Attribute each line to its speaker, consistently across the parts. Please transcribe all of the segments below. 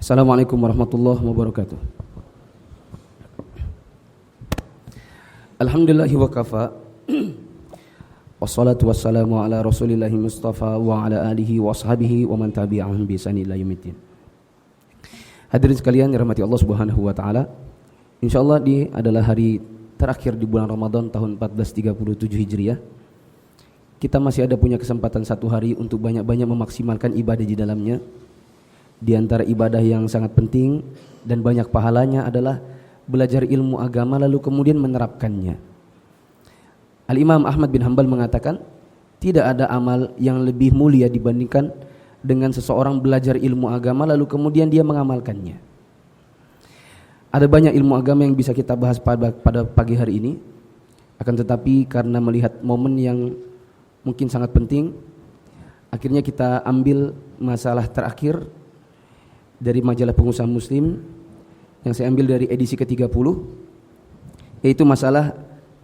Speaker 1: Assalamualaikum warahmatullahi wabarakatuh. Alhamdulillahi wa kafa. Wassalatu wassalamu ala rasulillahi mustafa wa ala alihi wa ashabihi wa man tabi'ahum bi ihsan ila yaumiddin. Hadirin sekalian yang dirahmati Allah Subhanahu wa taala. Insyaallah ini adalah hari terakhir di bulan Ramadan tahun 1437 Hijriah. Kita masih ada punya kesempatan satu hari untuk banyak-banyak memaksimalkan ibadah di dalamnya. Di antara ibadah yang sangat penting dan banyak pahalanya adalah belajar ilmu agama lalu kemudian menerapkannya. Al-Imam Ahmad bin Hanbal mengatakan, tidak ada amal yang lebih mulia dibandingkan dengan seseorang belajar ilmu agama lalu kemudian dia mengamalkannya. Ada banyak ilmu agama yang bisa kita bahas pada pagi hari ini. Akan tetapi karena melihat momen yang mungkin sangat penting, akhirnya kita ambil masalah terakhir dari majalah Pengusaha Muslim yang saya ambil dari edisi ke-30, yaitu masalah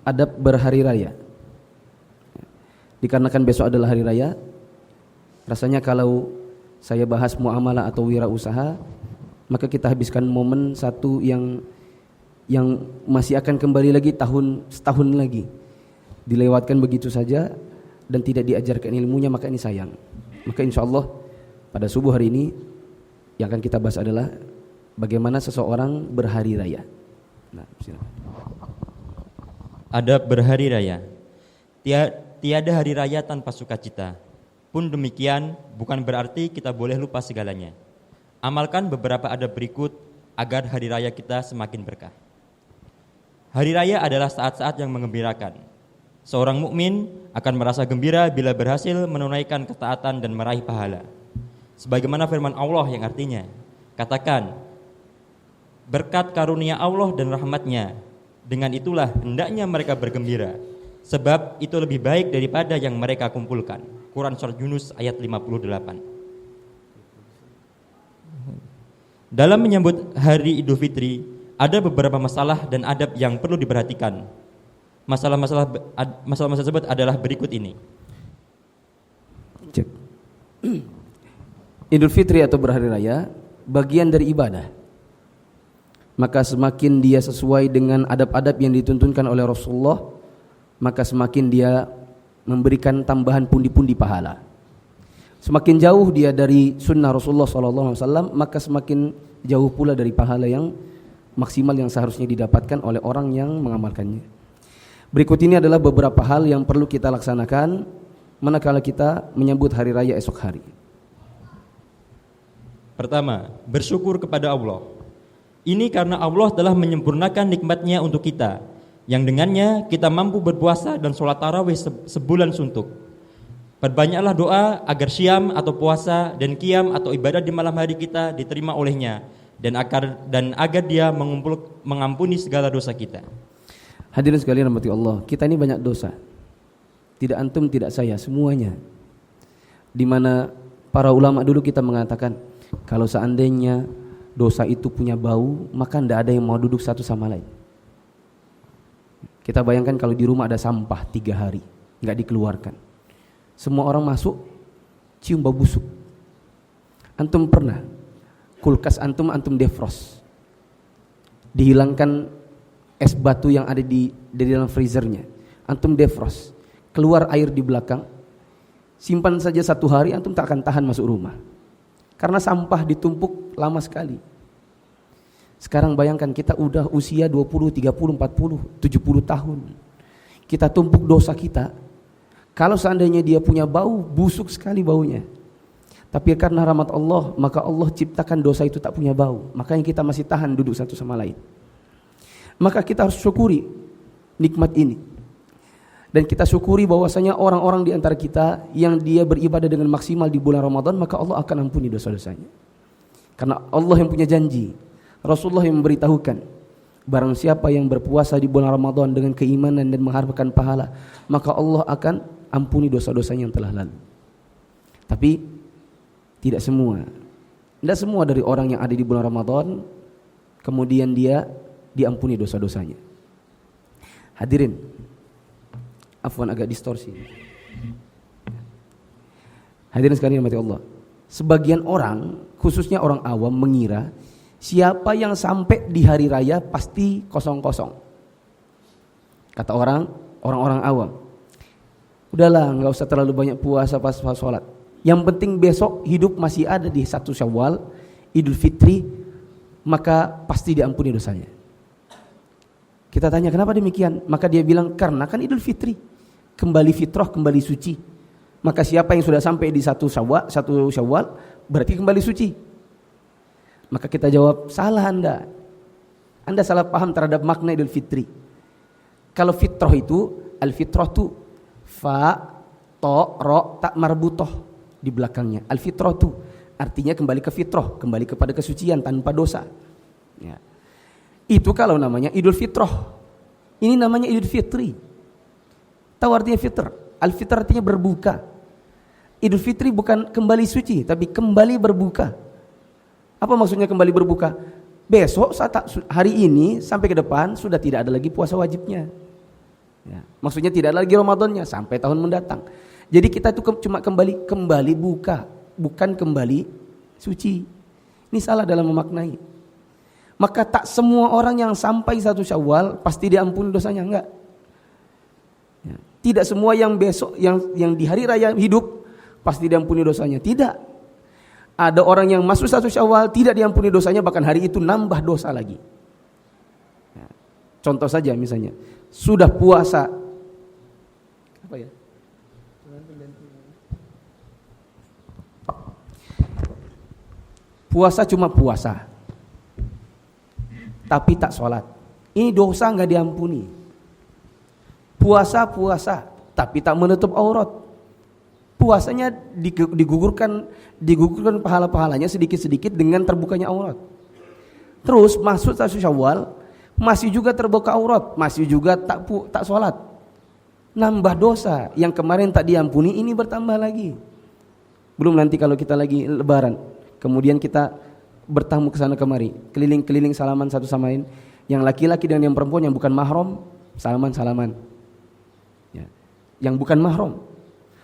Speaker 1: adab berhari raya. Dikarenakan besok adalah hari raya, rasanya kalau saya bahas muamalah atau wirausaha, maka kita habiskan momen satu yang masih akan kembali lagi setahun lagi, dilewatkan begitu saja dan tidak diajarkan ilmunya, maka ini sayang. Maka insyaallah pada subuh hari ini yang akan kita bahas adalah bagaimana seseorang berhari raya. Nah, silakan.
Speaker 2: Adab berhari raya. Tiada hari raya tanpa sukacita. Pun demikian bukan berarti kita boleh lupa segalanya. Amalkan beberapa adab berikut agar hari raya kita semakin berkah. Hari raya adalah saat-saat yang mengembirakan. Seorang mukmin akan merasa gembira bila berhasil menunaikan ketaatan dan meraih pahala. Sebagaimana firman Allah yang artinya, katakan, berkat karunia Allah dan rahmatnya, dengan itulah hendaknya mereka bergembira, sebab itu lebih baik daripada yang mereka kumpulkan. Quran Surat Yunus ayat 58. Dalam menyambut hari Idul Fitri, ada beberapa masalah dan adab yang perlu diperhatikan. Masalah tersebut adalah berikut ini.
Speaker 1: Cek. Idul Fitri atau berhari raya bagian dari ibadah. Maka semakin dia sesuai dengan adab-adab yang dituntunkan oleh Rasulullah, maka semakin dia memberikan tambahan pundi-pundi pahala. Semakin jauh dia dari sunnah Rasulullah SAW, maka semakin jauh pula dari pahala yang maksimal yang seharusnya didapatkan oleh orang yang mengamalkannya. Berikut ini adalah beberapa hal yang perlu kita laksanakan manakala kita menyambut hari raya esok hari.
Speaker 2: Pertama, bersyukur kepada Allah. Ini karena Allah telah menyempurnakan nikmatnya untuk kita, yang dengannya kita mampu berpuasa dan sholat tarawih sebulan suntuk. Perbanyaklah doa agar syam atau puasa dan qiyam atau ibadah di malam hari kita diterima olehnya, dan agar dia mengampuni segala dosa kita.
Speaker 1: Hadirin sekalian rahmati Allah, kita ini banyak dosa. Tidak antum, tidak saya, semuanya. Di mana para ulama dulu kita mengatakan, kalau seandainya dosa itu punya bau, maka tidak ada yang mau duduk satu sama lain. Kita bayangkan kalau di rumah ada sampah 3 hari, nggak dikeluarkan. Semua orang masuk, cium bau busuk. Antum pernah, kulkas antum defrost. Dihilangkan es batu yang ada di dalam freezernya. Antum defrost, keluar air di belakang. Simpan saja 1 hari, antum tak akan tahan masuk rumah. Karena sampah ditumpuk lama sekali. Sekarang bayangkan kita udah usia 20, 30, 40, 70 tahun. Kita tumpuk dosa kita. Kalau seandainya dia punya bau, busuk sekali baunya. Tapi karena rahmat Allah, maka Allah ciptakan dosa itu tak punya bau. Makanya kita masih tahan duduk satu sama lain. Maka kita harus syukuri nikmat ini. Dan kita syukuri bahwasanya orang-orang di antara kita yang dia beribadah dengan maksimal di bulan Ramadan, maka Allah akan ampuni dosa-dosanya. Karena Allah yang punya janji, Rasulullah yang memberitahukan, barang siapa yang berpuasa di bulan Ramadan dengan keimanan dan mengharapkan pahala, maka Allah akan ampuni dosa-dosanya yang telah lalu. Tapi tidak semua dari orang yang ada di bulan Ramadan kemudian dia diampuni dosa-dosanya. Hadirin, afwan agak distorsi. Hadirin sekalian rahmati Allah. Sebagian orang khususnya orang awam mengira siapa yang sampai di hari raya pasti kosong-kosong. Kata orang-orang awam, udahlah nggak usah terlalu banyak puasa pas sholat. Yang penting besok hidup masih ada di 1 Syawal, Idul Fitri, maka pasti diampuni dosanya. Kita tanya kenapa demikian? Maka dia bilang karena kan Idul Fitri, kembali fitrah, kembali suci. Maka siapa yang sudah sampai di 1 Syawal berarti kembali suci. Maka kita jawab, salah Anda. Anda salah paham terhadap makna Idul Fitri. Kalau fitrah itu, al-fitrah itu fa, to, ro, tak marbutoh di belakangnya. Al-fitrah itu artinya kembali ke fitrah, kembali kepada kesucian tanpa dosa. Ya. Itu kalau namanya Idul Fitrah. Ini namanya Idul Fitri. Tahu artinya fitr? Al-fitr artinya berbuka. Idul Fitri bukan kembali suci, tapi kembali berbuka. Apa maksudnya kembali berbuka? Besok hari ini sampai ke depan sudah tidak ada lagi puasa wajibnya. Ya. Maksudnya tidak ada lagi Ramadannya sampai tahun mendatang. Jadi kita itu cuma kembali buka, bukan kembali suci. Ini salah dalam memaknai. Maka tak semua orang yang sampai 1 Syawal pasti diampuni dosanya, enggak. Ya. Tidak semua yang besok yang di hari raya hidup pasti diampuni dosanya. Tidak. Ada orang yang masuk 1 Syawal tidak diampuni dosanya, bahkan hari itu nambah dosa lagi. Ya. Contoh saja misalnya, sudah puasa apa ya? Puasa cuma puasa, tapi tak sholat. Ini dosa nggak diampuni. Puasa, tapi tak menutup aurat. Puasanya digugurkan pahala-pahalanya sedikit-sedikit dengan terbukanya aurat. Terus masuk 1 Syawal, masih juga terbuka aurat, masih juga tak sholat. Nambah dosa yang kemarin tak diampuni, ini bertambah lagi. Belum nanti kalau kita lagi lebaran, kemudian kita bertamu ke sana kemari, keliling-keliling salaman satu sama lain, yang laki-laki dan yang perempuan yang bukan mahram, salaman-salaman. Ya. Yang bukan mahram.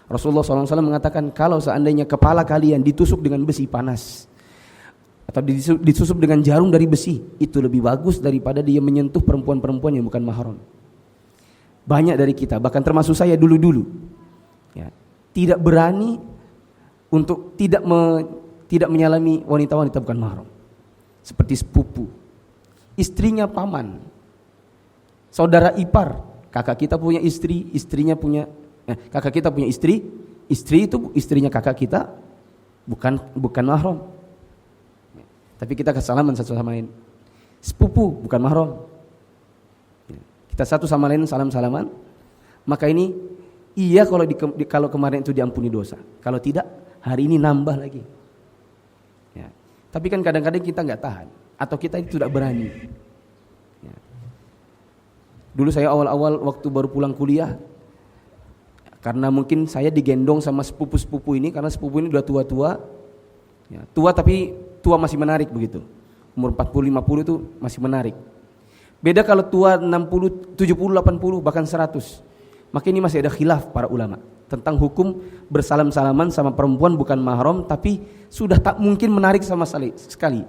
Speaker 1: Rasulullah SAW mengatakan kalau seandainya kepala kalian ditusuk dengan besi panas atau ditusuk dengan jarum dari besi, itu lebih bagus daripada dia menyentuh perempuan-perempuan yang bukan mahram. Banyak dari kita, bahkan termasuk saya dulu-dulu, ya, tidak berani untuk tidak menyalami wanita-wanita bukan mahram. Seperti sepupu, istrinya paman, saudara ipar, kakak kita punya istri, kakak kita punya istri itu istrinya kakak kita, bukan mahram. Tapi kita kesalaman satu sama lain. Sepupu bukan mahram. Kita satu sama lain salam-salaman. Maka ini iya kalau kemarin itu diampuni dosa. Kalau tidak, hari ini nambah lagi. Ya. Tapi kan kadang-kadang kita nggak tahan atau kita itu tidak berani. Ya. Dulu saya awal-awal waktu baru pulang kuliah, karena mungkin saya digendong sama sepupu-sepupu ini, karena sepupu ini udah tua-tua, ya, tua tapi tua masih menarik begitu. Umur 40-50 itu masih menarik. Beda kalau tua 60, 70, 80 bahkan 100. Maka ini masih ada khilaf para ulama tentang hukum bersalam-salaman sama perempuan bukan mahram tapi sudah tak mungkin menarik sama sekali.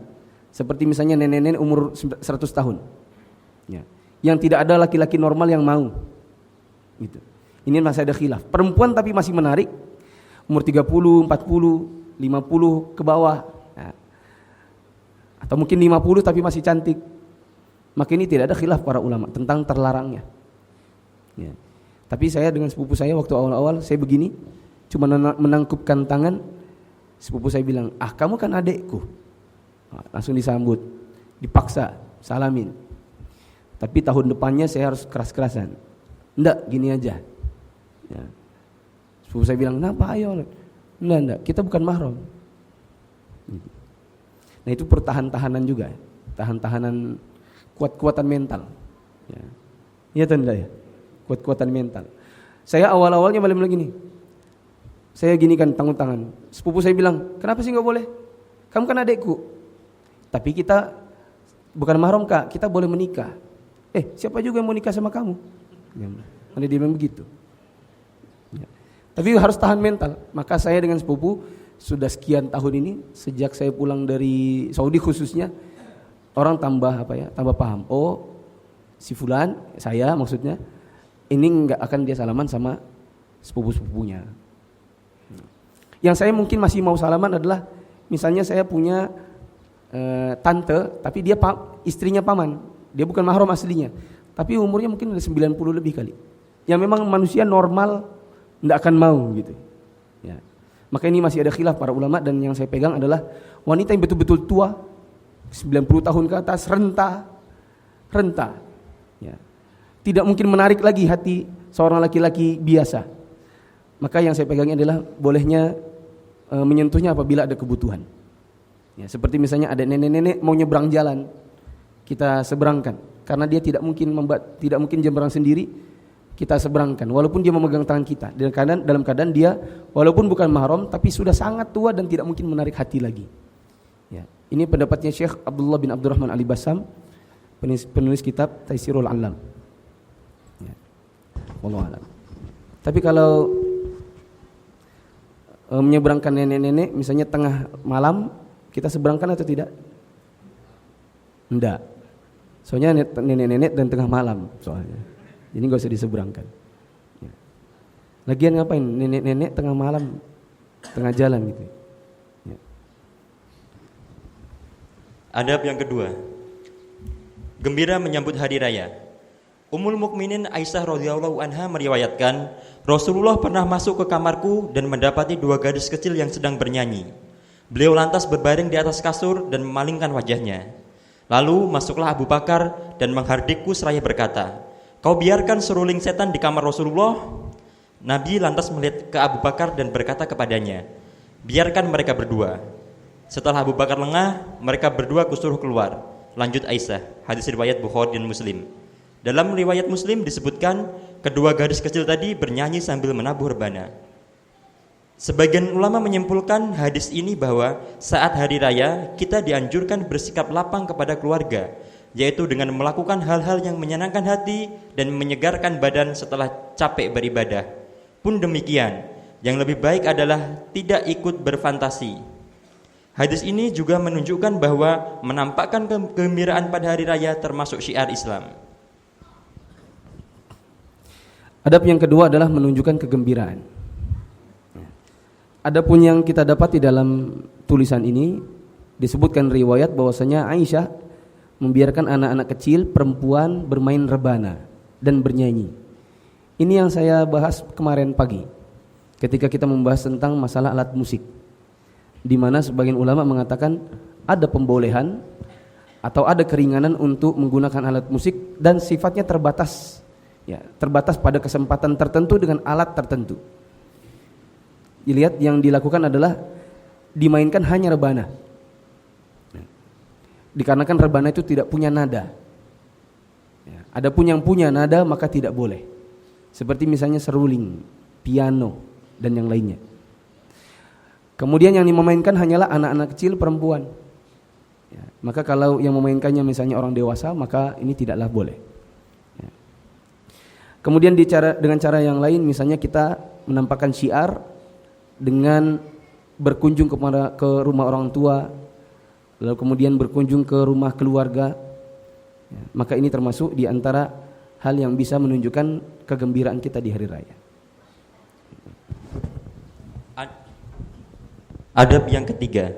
Speaker 1: Seperti misalnya nenek-nenek umur 100 tahun. Ya. Yang tidak ada laki-laki normal yang mau. Gitu. Ini masih ada khilaf. Perempuan tapi masih menarik, umur 30, 40, 50 ke bawah. Ya. Atau mungkin 50 tapi masih cantik. Maka ini tidak ada khilaf para ulama tentang terlarangnya. Ya. Tapi saya dengan sepupu saya waktu awal-awal saya begini, cuma menangkupkan tangan, sepupu saya bilang, kamu kan adekku. Langsung disambut, dipaksa, salamin. Tapi tahun depannya saya harus keras-kerasan. Enggak, gini aja. Ya. Sepupu saya bilang, kenapa ayo? Enggak, kita bukan mahram. Nah itu pertahanan juga, tahan-tahanan, kuat-kuatan mental. Ya. Iya tanda ya, kuat-kuatan mental. Saya awal-awalnya malah begini, saya gini kan tanggung tangan. Sepupu saya bilang, kenapa sih nggak boleh? Kamu kan adekku. Tapi kita bukan mahram kak, kita boleh menikah. Siapa juga yang mau nikah sama kamu? Ya, dia bilang begitu. Ya. Tapi harus tahan mental. Maka saya dengan sepupu sudah sekian tahun ini, sejak saya pulang dari Saudi khususnya, orang tambah paham. Oh, si fulan, saya maksudnya, ini nggak akan dia salaman sama sepupu-sepupunya. Yang saya mungkin masih mau salaman adalah, misalnya saya punya tante, tapi dia istrinya paman, dia bukan mahram aslinya, tapi umurnya mungkin udah 90 lebih kali. Yang memang manusia normal nggak akan mau gitu. Ya. Maka ini masih ada khilaf para ulama, dan yang saya pegang adalah wanita yang betul-betul tua, 90 tahun ke atas, renta. Ya. Tidak mungkin menarik lagi hati seorang laki-laki biasa. Maka yang saya pegangnya adalah bolehnya menyentuhnya apabila ada kebutuhan. Ya, seperti misalnya ada nenek-nenek mau nyebrang jalan, kita seberangkan. Karena dia tidak mungkin nyebrang sendiri, kita seberangkan. Walaupun dia memegang tangan kita, dalam keadaan dia walaupun bukan mahram, tapi sudah sangat tua dan tidak mungkin menarik hati lagi. Ya, ini pendapatnya Syekh Abdullah bin Abdurrahman Al-Bassam, penulis kitab Taisirul Alam. Ya. Wallahu a'lam. Tapi kalau menyeberangkan nenek-nenek misalnya tengah malam, kita seberangkan atau tidak? Enggak. Soalnya nenek-nenek dan tengah malam soalnya. Jadi enggak usah diseberangkan. Ya. Lagian ngapain nenek-nenek tengah malam, tengah jalan gitu. Ya.
Speaker 2: Adab yang kedua, gembira menyambut hari raya. Ummul Mukminin Aisyah radhiyallahu anha meriwayatkan, Rasulullah pernah masuk ke kamarku dan mendapati 2 gadis kecil yang sedang bernyanyi. Beliau lantas berbaring di atas kasur dan memalingkan wajahnya. Lalu masuklah Abu Bakar dan menghardikku seraya berkata, "Kau biarkan seruling setan di kamar Rasulullah?" Nabi lantas melihat ke Abu Bakar dan berkata kepadanya, "Biarkan mereka berdua." Setelah Abu Bakar lengah, mereka berdua kusuruh keluar. Lanjut Aisyah, hadis riwayat Bukhari dan Muslim. Dalam riwayat Muslim disebutkan, kedua gadis kecil tadi bernyanyi sambil menabuh rebana. Sebagian ulama menyimpulkan hadis ini bahwa saat hari raya kita dianjurkan bersikap lapang kepada keluarga, yaitu dengan melakukan hal-hal yang menyenangkan hati dan menyegarkan badan setelah capek beribadah. Pun demikian, yang lebih baik adalah tidak ikut berfantasi. Hadis ini juga menunjukkan bahwa menampakkan kegembiraan pada hari raya termasuk syiar Islam.
Speaker 1: Adab yang kedua adalah menunjukkan kegembiraan. Adapun yang kita dapat di dalam tulisan ini disebutkan riwayat bahwasanya Aisyah membiarkan anak-anak kecil perempuan bermain rebana dan bernyanyi. Ini yang saya bahas kemarin pagi ketika kita membahas tentang masalah alat musik, di mana sebagian ulama mengatakan ada pembolehan atau ada keringanan untuk menggunakan alat musik dan sifatnya terbatas, ya, terbatas pada kesempatan tertentu dengan alat tertentu. Dilihat yang dilakukan adalah dimainkan hanya rebana. Dikarenakan rebana itu tidak punya nada. Adapun yang punya nada maka tidak boleh. Seperti misalnya seruling, piano dan yang lainnya. Kemudian yang dimainkan hanyalah anak-anak kecil perempuan. Maka kalau yang memainkannya misalnya orang dewasa, maka ini tidaklah boleh. Kemudian dengan cara yang lain, misalnya kita menampakkan syiar dengan berkunjung ke rumah orang tua, lalu kemudian berkunjung ke rumah keluarga, maka ini termasuk di antara hal yang bisa menunjukkan kegembiraan kita di hari raya.
Speaker 2: Adab yang ketiga,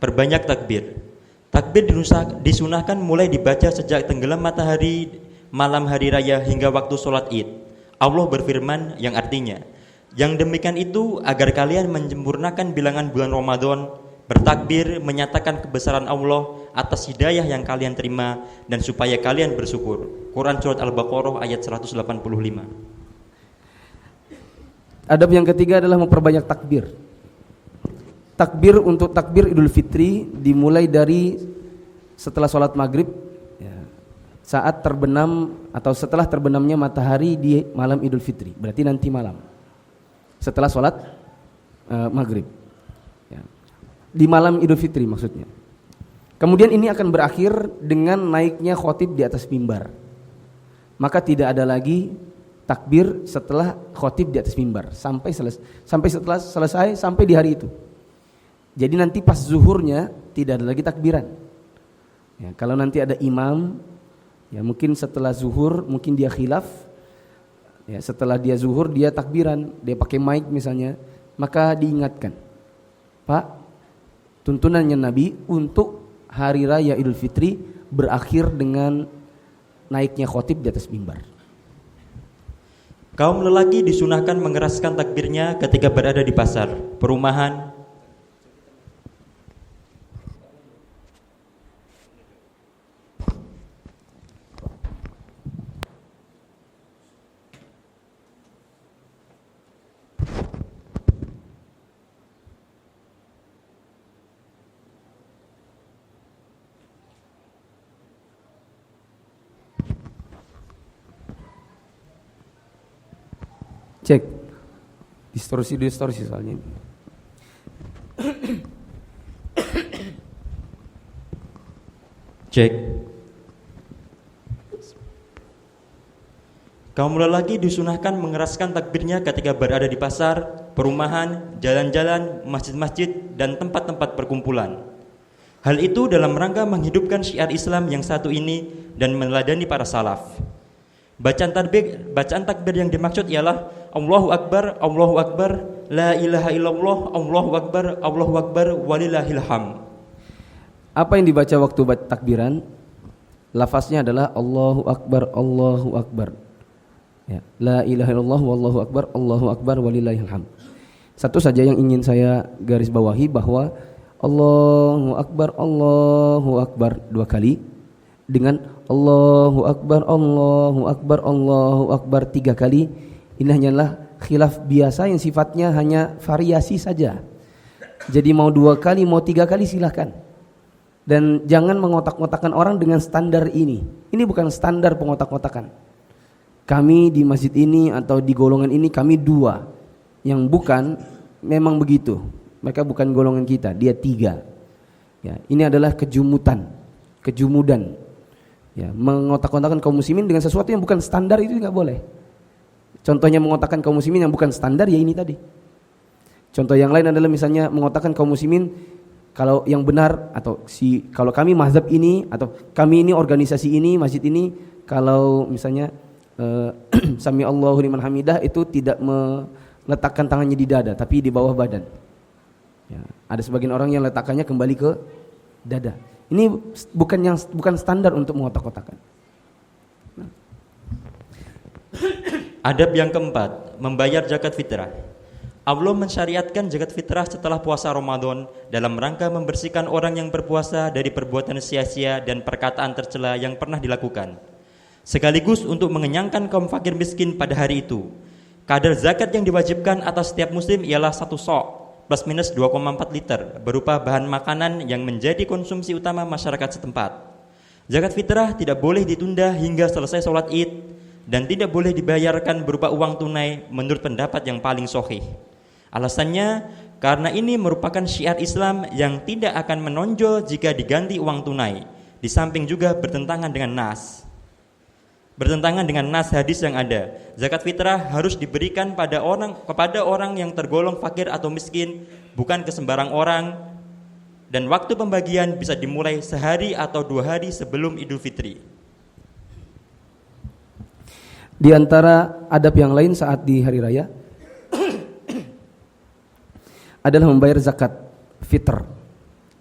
Speaker 2: perbanyak takbir. Takbir disunahkan mulai dibaca sejak tenggelam matahari malam hari raya hingga waktu sholat id. Allah berfirman yang artinya, yang demikian itu agar kalian menyempurnakan bilangan bulan Ramadan, bertakbir menyatakan kebesaran Allah atas hidayah yang kalian terima dan supaya kalian bersyukur. Quran surat Al-Baqarah ayat 185.
Speaker 1: Adab yang ketiga adalah memperbanyak takbir. Takbir untuk takbir Idul Fitri dimulai dari setelah sholat maghrib, saat terbenam atau setelah terbenamnya matahari di malam Idul Fitri, berarti nanti malam setelah sholat maghrib, di malam Idul Fitri maksudnya. Kemudian ini akan berakhir dengan naiknya khotib di atas mimbar. Maka tidak ada lagi takbir setelah khotib di atas mimbar sampai setelah selesai sampai di hari itu. Jadi nanti pas zuhurnya tidak ada lagi takbiran. Ya, kalau nanti ada imam, ya mungkin setelah zuhur mungkin dia khilaf. Ya, setelah dia zuhur dia takbiran, dia pakai mic misalnya, maka diingatkan, Pak, tuntunannya Nabi untuk hari raya Idul Fitri berakhir dengan naiknya khotib di atas mimbar.
Speaker 2: Kaum lelaki disunahkan mengeraskan takbirnya ketika berada di pasar, perumahan,
Speaker 1: Cek. Distorsi soalnya ini.
Speaker 2: Cek. Kaum lelaki disunahkan mengeraskan takbirnya ketika berada di pasar, perumahan, jalan-jalan, masjid-masjid, dan tempat-tempat perkumpulan. Hal itu dalam rangka menghidupkan syiar Islam yang satu ini dan meneladani para salaf. Bacaan takbir yang dimaksud ialah Allahu Akbar, la ilaha illallah, Allahu Akbar, walillahil hamd.
Speaker 1: Apa yang dibaca waktu takbiran? Lafaznya adalah Allahu Akbar. Ya, la ilaha illallah, Allahu Akbar, walillahil hamd. Satu saja yang ingin saya garis bawahi bahwa Allahu Akbar 2 kali dengan Allahu Akbar 3 kali. Ini hanyalah khilaf biasa yang sifatnya hanya variasi saja. Jadi mau 2 kali, mau 3 kali silahkan. Dan jangan mengotak-ngotakan orang dengan standar ini. Ini bukan standar pengotak-ngotakan. Kami di masjid ini atau di golongan ini kami 2. Yang bukan memang begitu. Mereka bukan golongan kita, dia 3. Ya, ini adalah kejumudan. Ya, mengotak-ngotakan kaum muslimin dengan sesuatu yang bukan standar itu enggak boleh. Contohnya mengotakkan kaum muslimin yang bukan standar ya ini tadi. Contoh yang lain adalah misalnya mengotakkan kaum muslimin kalau yang benar atau kalau kami mazhab ini atau kami ini organisasi ini, masjid ini, kalau misalnya Sami Allahu liman hamidah itu tidak meletakkan tangannya di dada tapi di bawah badan. Ya, ada sebagian orang yang letakkannya kembali ke dada. Ini bukan standar untuk mengotak-kotakan. Nah.
Speaker 2: Adab yang keempat, membayar zakat fitrah. Allah mensyariatkan zakat fitrah setelah puasa Ramadan dalam rangka membersihkan orang yang berpuasa dari perbuatan sia-sia dan perkataan tercela yang pernah dilakukan. Sekaligus untuk mengenyangkan kaum fakir miskin pada hari itu. Kadar zakat yang diwajibkan atas setiap muslim ialah 1 sok plus minus 2,4 liter berupa bahan makanan yang menjadi konsumsi utama masyarakat setempat. Zakat fitrah tidak boleh ditunda hingga selesai sholat id dan tidak boleh dibayarkan berupa uang tunai menurut pendapat yang paling sahih. Alasannya karena ini merupakan syiar Islam yang tidak akan menonjol jika diganti uang tunai. Di samping juga bertentangan dengan nas hadis yang ada. Zakat fitrah harus diberikan kepada orang yang tergolong fakir atau miskin, bukan ke sembarang orang. Dan waktu pembagian bisa dimulai sehari atau 2 hari sebelum Idul Fitri.
Speaker 1: Di antara adab yang lain saat di hari raya adalah membayar zakat fitr.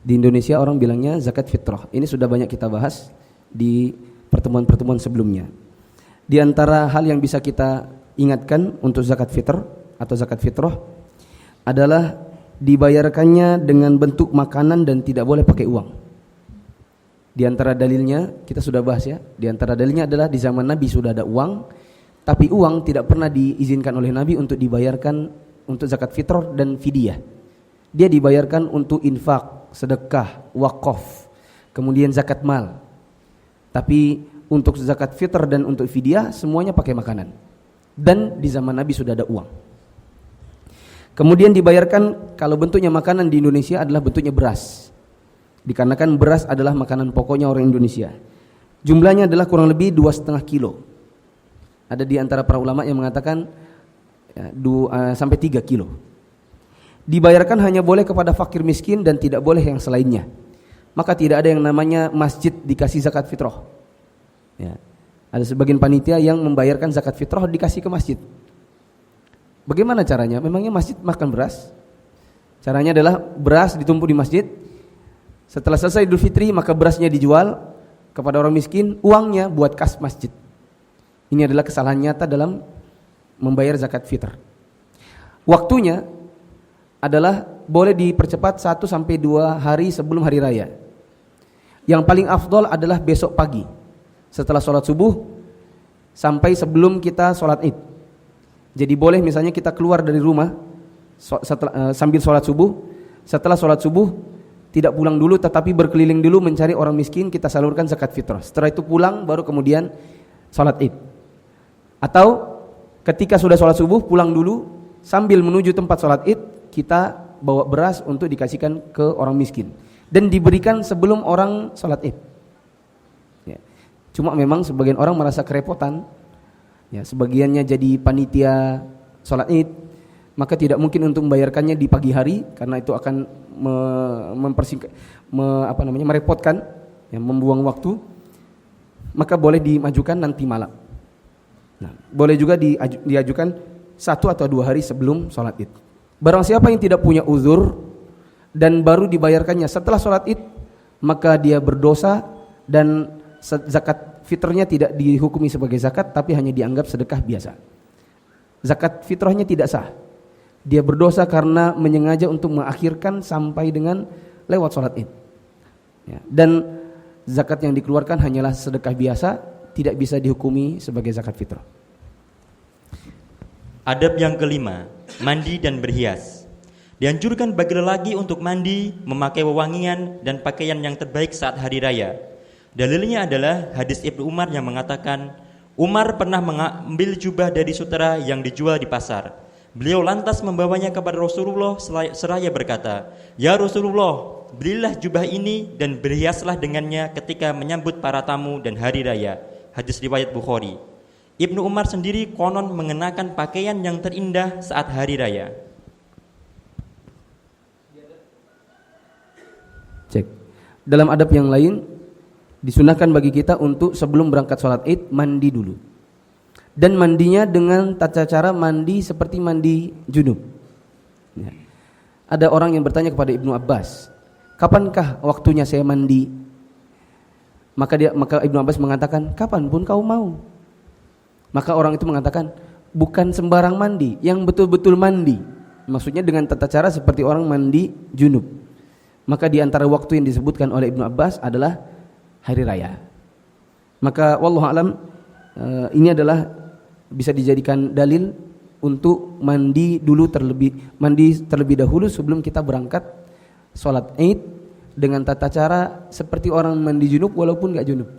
Speaker 1: Di Indonesia orang bilangnya zakat fitrah. Ini sudah banyak kita bahas di pertemuan-pertemuan sebelumnya. Di antara hal yang bisa kita ingatkan untuk zakat fitr atau zakat fitrah adalah dibayarkannya dengan bentuk makanan dan tidak boleh pakai uang. Di antara dalilnya kita sudah bahas ya. Di antara dalilnya adalah di zaman Nabi sudah ada uang, tapi uang tidak pernah diizinkan oleh Nabi untuk dibayarkan untuk zakat fitrah dan fidyah. Dia dibayarkan untuk infak, sedekah, wakaf, kemudian zakat mal. Tapi untuk zakat fitr dan untuk fidyah semuanya pakai makanan. Dan di zaman Nabi sudah ada uang. Kemudian dibayarkan kalau bentuknya makanan di Indonesia adalah bentuknya beras. Dikarenakan beras adalah makanan pokoknya orang Indonesia. Jumlahnya adalah kurang lebih 2,5 kilo. Ada di antara para ulama yang mengatakan sampai 3 kilo. Dibayarkan hanya boleh kepada fakir miskin dan tidak boleh yang selainnya. Maka tidak ada yang namanya masjid dikasih zakat fitrah. Ya. Ada sebagian panitia yang membayarkan zakat fitrah dikasih ke masjid. Bagaimana caranya? Memangnya masjid makan beras? Caranya adalah beras ditumpuk di masjid. Setelah selesai Idul Fitri maka berasnya dijual kepada orang miskin, uangnya buat kas masjid. Ini adalah kesalahan nyata dalam membayar zakat fitr. Waktunya adalah boleh dipercepat 1 sampai 2 hari sebelum hari raya. Yang paling afdol adalah besok pagi setelah sholat subuh sampai sebelum kita sholat id. Jadi boleh misalnya kita keluar dari rumah sambil sholat subuh. Setelah sholat subuh tidak pulang dulu tetapi berkeliling dulu mencari orang miskin, kita salurkan zakat fitrah. Setelah itu pulang baru kemudian sholat id. Atau ketika sudah sholat subuh pulang dulu sambil menuju tempat sholat id kita bawa beras untuk dikasihkan ke orang miskin dan diberikan sebelum orang sholat id. Ya. Cuma memang sebagian orang merasa kerepotan, ya, sebagiannya jadi panitia sholat id, maka tidak mungkin untuk membayarkannya di pagi hari karena itu akan merepotkan, ya, membuang waktu. Maka boleh dimajukan nanti malam. Nah, boleh juga diajukan 1 atau 2 hari sebelum sholat id. Barang siapa yang tidak punya uzur dan baru dibayarkannya setelah sholat id, maka dia berdosa dan zakat fitrahnya tidak dihukumi sebagai zakat tapi hanya dianggap sedekah biasa. Zakat fitrahnya tidak sah. Dia berdosa karena menyengaja untuk mengakhirkan sampai dengan lewat sholat id. Ya, dan zakat yang dikeluarkan hanyalah sedekah biasa, tidak bisa dihukumi sebagai zakat fitrah.
Speaker 2: Adab yang kelima, mandi dan berhias. Dianjurkan bagi lelaki untuk mandi, memakai wewangian dan pakaian yang terbaik saat hari raya. Dalilnya adalah hadis Ibnu Umar yang mengatakan, Umar pernah mengambil jubah dari sutera yang dijual di pasar. Beliau lantas membawanya kepada Rasulullah seraya berkata, "Ya Rasulullah, belilah jubah ini dan berhiaslah dengannya ketika menyambut para tamu dan hari raya." Hadis riwayat Bukhari. Ibnu Umar sendiri konon mengenakan pakaian yang terindah saat hari raya.
Speaker 1: Cek. Dalam adab yang lain disunahkan bagi kita untuk sebelum berangkat sholat id mandi dulu. Dan mandinya dengan tata cara mandi seperti mandi junub. Ya. Ada orang yang bertanya kepada Ibnu Abbas, "Kapankah waktunya saya mandi?" Maka Ibnu Abbas mengatakan, "Kapanpun kau mau." Maka orang itu mengatakan, "Bukan sembarang mandi, yang betul-betul mandi." Maksudnya dengan tata cara seperti orang mandi junub. Maka di antara waktu yang disebutkan oleh Ibnu Abbas adalah hari raya. Maka wallahu alam, ini adalah bisa dijadikan dalil untuk mandi terlebih dahulu sebelum kita berangkat sholat id dengan tata cara seperti orang mandi junub walaupun enggak junub.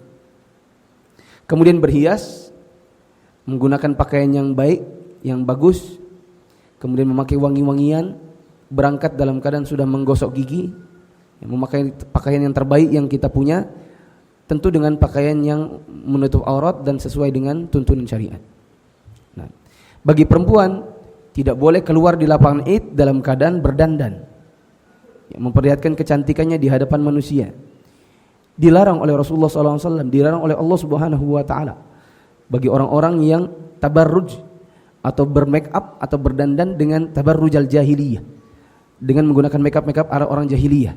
Speaker 1: Kemudian berhias, menggunakan pakaian yang baik, yang bagus, kemudian memakai wangi-wangian, berangkat dalam keadaan sudah menggosok gigi, memakai pakaian yang terbaik yang kita punya, tentu dengan pakaian yang menutup aurat dan sesuai dengan tuntunan syariat. Nah, bagi perempuan tidak boleh keluar di lapangan id dalam keadaan berdandan, memperlihatkan kecantikannya di hadapan manusia. Dilarang oleh Rasulullah SAW, dilarang oleh Allah Subhanahu Wa Taala bagi orang-orang yang tabarruj atau bermake up atau berdandan dengan tabarrujal jahiliyah, dengan menggunakan make up ala orang jahiliyah,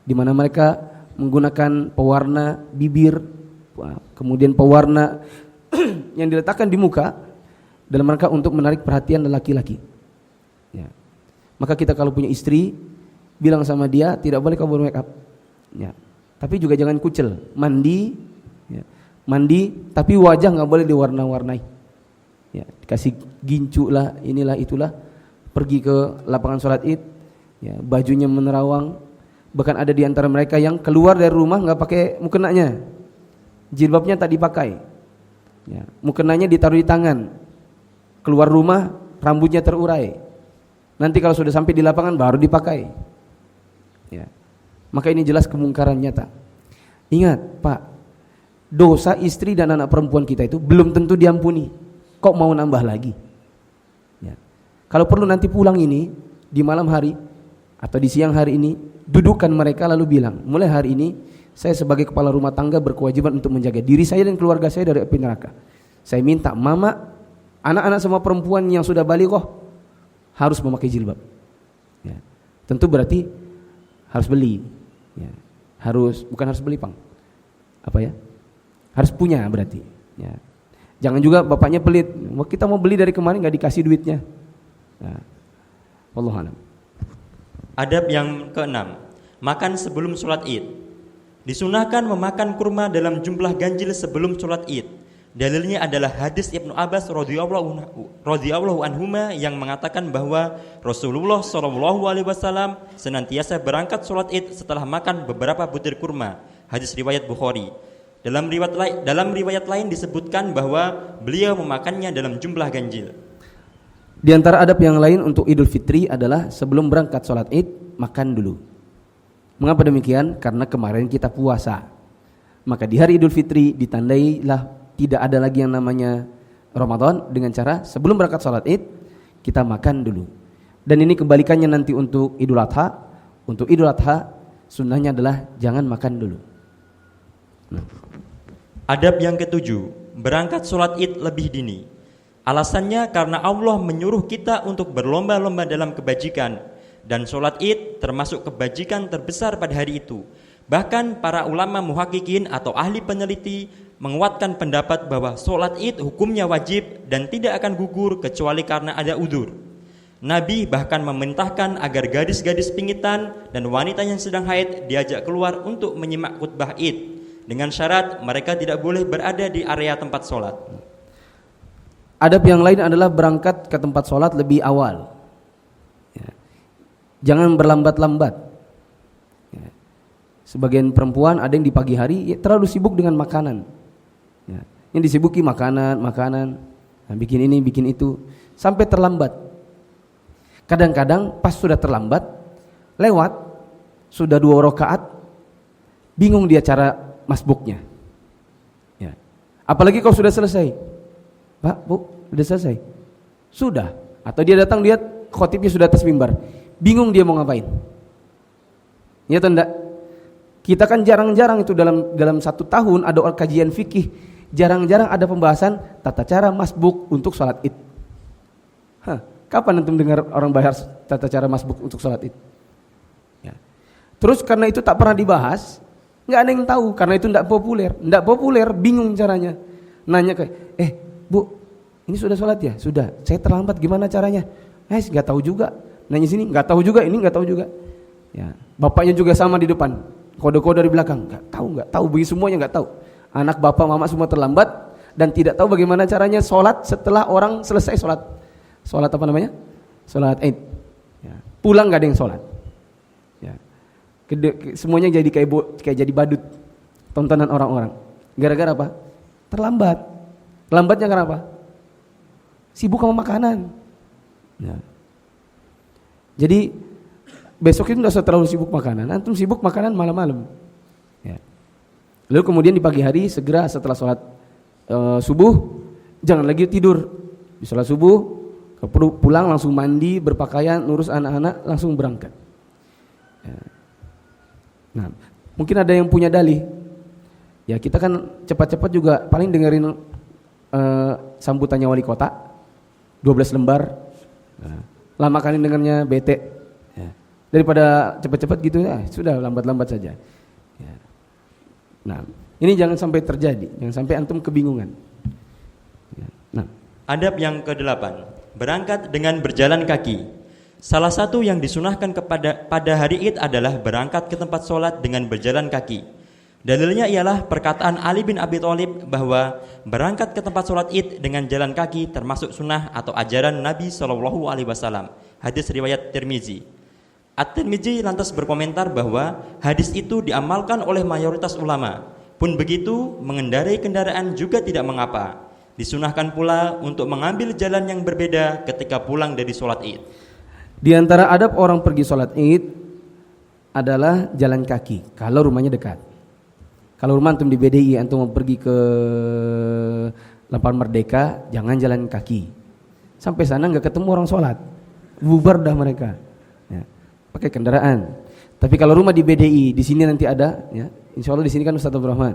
Speaker 1: di mana mereka menggunakan pewarna bibir, kemudian pewarna yang diletakkan di muka dalam rangka untuk menarik perhatian laki-laki. Ya. Maka kita kalau punya istri, bilang sama dia tidak boleh kau bermake up. Ya. Tapi juga jangan kucel, mandi. Ya. Mandi, tapi wajah nggak boleh diwarna-warnai. Ya, dikasih gincu lah, inilah itulah. Pergi ke lapangan sholat id, ya, bajunya menerawang. Bahkan ada di antara mereka yang keluar dari rumah nggak pakai mukenanya, jilbabnya tak dipakai. Ya, mukenanya ditaruh di tangan. Keluar rumah, rambutnya terurai. Nanti kalau sudah sampai di lapangan baru dipakai. Ya, maka ini jelas kemungkaran nyata. Ingat, Pak. Dosa istri dan anak perempuan kita itu belum tentu diampuni. Kok mau nambah lagi? Ya. Kalau perlu nanti pulang ini di malam hari atau di siang hari ini, dudukkan mereka lalu bilang, mulai hari ini saya sebagai kepala rumah tangga berkewajiban untuk menjaga diri saya dan keluarga saya dari api neraka. Saya minta mama, anak-anak semua perempuan yang sudah baligh harus memakai jilbab. Ya. Tentu berarti harus beli. Ya. Bukan harus beli pang. Apa ya? Harus punya berarti. Ya. Jangan juga bapaknya pelit. Kita mau beli dari kemarin nggak dikasih duitnya. Ya. Wallahu a'lam.
Speaker 2: Adab yang keenam, makan sebelum sholat id. Disunahkan memakan kurma dalam jumlah ganjil sebelum sholat id. Dalilnya adalah hadis Ibnu Abbas radhiyallahu anhuma yang mengatakan bahwa Rasulullah SAW senantiasa berangkat sholat id setelah makan beberapa butir kurma. Hadis riwayat Bukhari. Dalam riwayat lain disebutkan bahwa beliau memakannya dalam jumlah ganjil.
Speaker 1: Di antara adab yang lain untuk Idul Fitri adalah sebelum berangkat sholat id, makan dulu. Mengapa demikian? Karena kemarin kita puasa. Maka di hari Idul Fitri ditandailah tidak ada lagi yang namanya Ramadan dengan cara sebelum berangkat sholat id, kita makan dulu. Dan ini kebalikannya nanti untuk Idul Adha. Untuk Idul Adha, sunnahnya adalah jangan makan dulu.
Speaker 2: Adab yang ketujuh, berangkat sholat id lebih dini. Alasannya karena Allah menyuruh kita untuk berlomba-lomba dalam kebajikan, dan sholat id termasuk kebajikan terbesar pada hari itu. Bahkan para ulama muhakkikin atau ahli peneliti menguatkan pendapat bahwa sholat id hukumnya wajib dan tidak akan gugur kecuali karena ada udzur. Nabi bahkan memerintahkan agar gadis-gadis pingitan dan wanita yang sedang haid diajak keluar untuk menyimak khutbah id, dengan syarat mereka tidak boleh berada di area tempat sholat.
Speaker 1: Adab yang lain adalah berangkat ke tempat sholat lebih awal. Ya. Jangan berlambat-lambat. Ya. Sebagian perempuan ada yang di pagi hari terlalu sibuk dengan makanan. Ya. Yang disibuki makanan, nah, bikin ini, bikin itu, sampai terlambat. Kadang-kadang pas sudah terlambat, lewat, sudah 2 rakaat, bingung dia cara masbuknya. Ya. Apalagi kalau sudah selesai. Pak, Bu, sudah selesai? Sudah. Atau dia datang lihat khotibnya sudah atas mimbar. Bingung dia mau ngapain. Ya atau enggak? Kita kan jarang-jarang itu dalam 1 tahun ada kajian fikih, jarang-jarang ada pembahasan tata cara masbuk untuk sholat id. Kapan antum dengar orang bahas tata cara masbuk untuk sholat id? Ya. Terus karena itu tak pernah dibahas, nggak ada yang tahu karena itu nggak populer, bingung caranya. Nanya ke, Bu, ini sudah sholat ya? Sudah. Saya terlambat, gimana caranya? Nggak tahu juga. Nanya sini, nggak tahu juga. Ini nggak tahu juga. Ya, bapaknya juga sama di depan. Kode-kode dari belakang. Nggak tahu. Bagi semuanya nggak tahu. Anak bapak, mama semua terlambat dan tidak tahu bagaimana caranya sholat setelah orang selesai sholat. Sholat apa namanya? Sholat id. Ya. Pulang nggak ada yang sholat. Ya. Semuanya jadi kayak jadi badut. Tontonan orang-orang. Gara-gara apa? Terlambat. Lambatnya kenapa? Sibuk sama makanan. Ya. Jadi besok itu tidak usah terlalu sibuk makanan. Antum sibuk makanan malam-malam. Ya. Lalu kemudian di pagi hari segera setelah sholat subuh, jangan lagi tidur. Di sholat subuh, pulang langsung mandi, berpakaian, ngurus anak-anak, langsung berangkat. Ya. Nah, mungkin ada yang punya dalih. Ya kita kan cepat-cepat juga paling dengerin sambutannya wali kota 12 lembar. Lama kali dengarnya bete. Ya. Daripada cepat-cepat gitu ya, sudah lambat-lambat saja. Ya. Nah, ini jangan sampai terjadi, jangan sampai antum kebingungan. Ya. Nah,
Speaker 2: adab yang ke-8, berangkat dengan berjalan kaki. Salah satu yang disunahkan pada hari Id adalah berangkat ke tempat sholat dengan berjalan kaki. Dalilnya ialah perkataan Ali bin Abi Thalib bahwa berangkat ke tempat sholat id dengan jalan kaki termasuk sunnah atau ajaran Nabi SAW. Hadis riwayat Tirmizi. At-Tirmizi lantas berkomentar bahwa hadis itu diamalkan oleh mayoritas ulama. Pun begitu, mengendarai kendaraan juga tidak mengapa. Disunahkan pula untuk mengambil jalan yang berbeda ketika pulang dari sholat id.
Speaker 1: Di antara adab orang pergi sholat id adalah jalan kaki kalau rumahnya dekat. Kalau rumah antum di BDI, antum mau pergi ke Lapangan Merdeka, jangan jalan kaki. Sampai sana nggak ketemu orang sholat, bubar dah mereka. Ya. pakai kendaraan. Tapi kalau rumah di BDI, di sini nanti ada, ya. Insya Allah di sini kan Ustaz Abdul Rahman.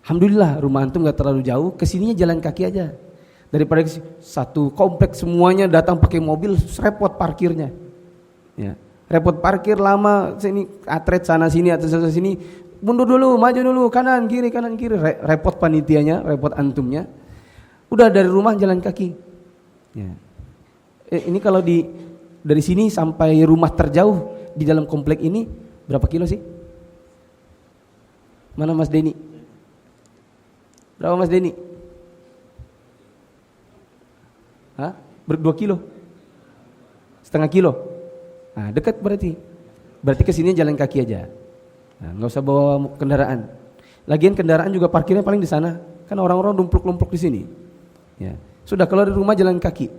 Speaker 1: Alhamdulillah rumah antum nggak terlalu jauh, kesininya jalan kaki aja. Daripada satu kompleks semuanya datang pakai mobil, repot parkirnya. Ya. Repot parkir lama, sini atret sana sini atau sana sini, mundur dulu, maju dulu, kanan kiri, repot panitianya, repot antumnya. Udah dari rumah jalan kaki. Ya. Ini kalau dari sini sampai rumah terjauh di dalam komplek ini berapa kilo sih? Mana Mas Deni? Berapa Mas Deni? Hah? 2 kilo? Setengah kilo? Nah, dekat berarti. Berarti kesini jalan kaki aja. Nah, nggak usah bawa kendaraan. Lagian kendaraan juga parkirnya paling di sana. Kan orang-orang lumpluk-lumpluk di sini. Ya. Sudah kalau dari rumah jalan kaki.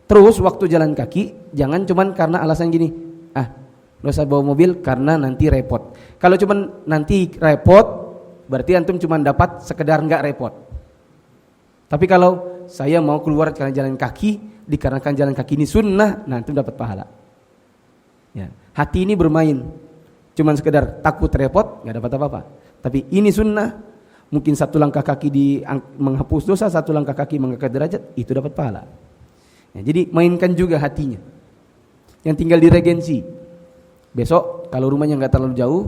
Speaker 1: Terus waktu jalan kaki jangan cuman karena alasan gini. Nggak usah bawa mobil karena nanti repot. Kalau cuman nanti repot, berarti antum cuman dapat sekedar nggak repot. Tapi kalau saya mau keluar karena jalan kaki, dikarenakan jalan kaki ini sunnah, nah antum dapat pahala. Ya. Hati ini bermain, cuman sekedar takut repot, nggak dapat apa-apa. Tapi ini sunnah, mungkin satu langkah kaki menghapus dosa, satu langkah kaki mengangkat derajat, itu dapat pahala. Ya, jadi mainkan juga hatinya. Yang tinggal di regensi. Besok kalau rumahnya nggak terlalu jauh,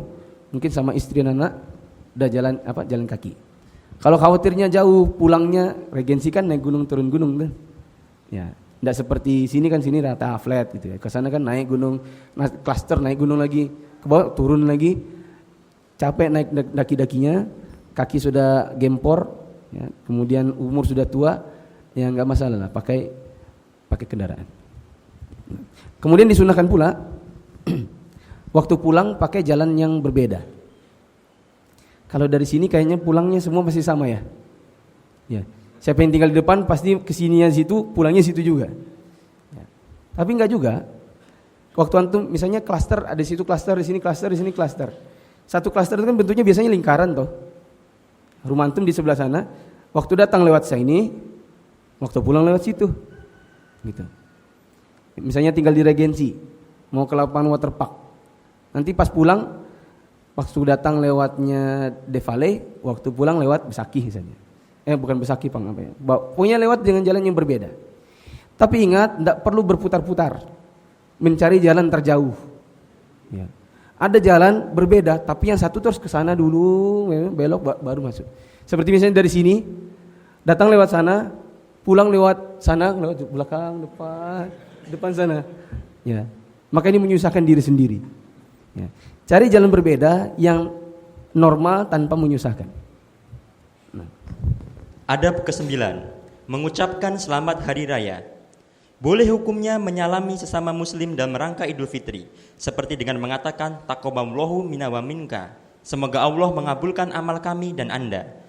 Speaker 1: mungkin sama istri dan anak udah jalan kaki. Kalau khawatirnya jauh, pulangnya regensi kan naik gunung turun gunung kan. Ya, enggak seperti sini kan, sini rata flat gitu ya. Ke sana kan naik gunung, klaster naik gunung lagi, ke bawah turun lagi. Capek naik daki-dakinya, kaki sudah gempor, ya, kemudian umur sudah tua, ya enggak masalah lah, pakai kendaraan. Kemudian disunahkan pula waktu pulang pakai jalan yang berbeda. Kalau dari sini kayaknya pulangnya semua masih sama ya. Ya. Siapa yang tinggal di depan pasti kesininya situ, pulangnya situ juga. Ya. Tapi enggak juga. Waktu antum misalnya klaster, ada di situ klaster, di sini klaster, di sini klaster. Satu klaster itu kan bentuknya biasanya lingkaran toh. Rumah antum di sebelah sana, waktu datang lewat sini, waktu pulang lewat situ. Gitu. Misalnya tinggal di Regensi, mau ke lapangan waterpark. Nanti pas pulang, waktu datang lewatnya Devale, waktu pulang lewat Besaki misalnya. Bukan Besaki Pang, apa ya? Pokoknya lewat dengan jalan yang berbeda. Tapi ingat, tidak perlu berputar-putar, mencari jalan terjauh. Ya. Ada jalan berbeda, tapi yang satu terus ke sana dulu, belok baru masuk. Seperti misalnya dari sini, datang lewat sana, pulang lewat sana, lewat belakang, depan sana. Ya. Maka ini menyusahkan diri sendiri. Ya. Cari jalan berbeda yang normal tanpa menyusahkan.
Speaker 2: Adab ke-9, mengucapkan selamat hari raya. Boleh hukumnya menyalami sesama muslim dalam rangka Idul Fitri, seperti dengan mengatakan taqabbalallahu minna wa minka. Semoga Allah mengabulkan amal kami dan Anda.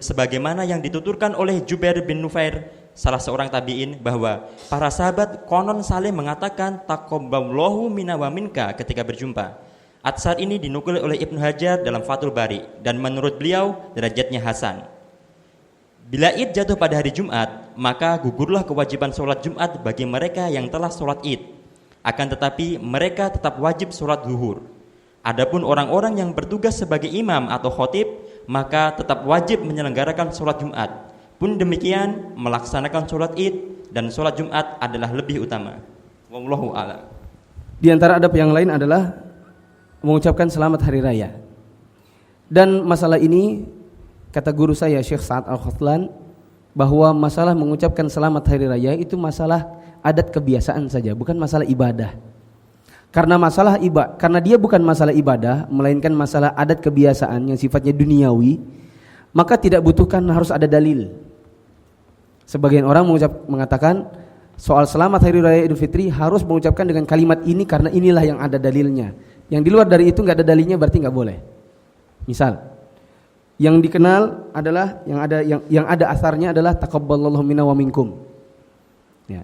Speaker 2: Sebagaimana yang dituturkan oleh Jubair bin Nufair, salah seorang tabi'in, bahwa para sahabat konon saling mengatakan taqabbalallahu minna wa minka ketika berjumpa. Atsar ini dinukil oleh Ibnu Hajar dalam Fathul Bari, dan menurut beliau derajatnya hasan. Bila Id jatuh pada hari Jumat, maka gugurlah kewajiban sholat Jumat bagi mereka yang telah sholat Id. Akan tetapi mereka tetap wajib sholat zuhur. Adapun orang-orang yang bertugas sebagai imam atau khotib, maka tetap wajib menyelenggarakan sholat Jumat. Pun demikian, melaksanakan sholat Id dan sholat Jumat adalah lebih utama. Wallahu a'lam.
Speaker 1: Di antara adab yang lain adalah mengucapkan selamat hari raya. Dan masalah ini, kata guru saya Syekh Sa'ad Al-Khatlan, bahwa masalah mengucapkan selamat hari raya itu masalah adat kebiasaan saja, bukan masalah ibadah. Karena dia bukan masalah ibadah, melainkan masalah adat kebiasaan yang sifatnya duniawi, maka tidak butuhkan harus ada dalil. Sebagian orang mengatakan soal selamat hari raya Idul Fitri harus mengucapkan dengan kalimat ini karena inilah yang ada dalilnya. Yang di luar dari itu nggak ada dalilnya berarti nggak boleh. Misal, yang dikenal adalah yang ada asarnya adalah taqabbalallahu minna wa minkum. Ya.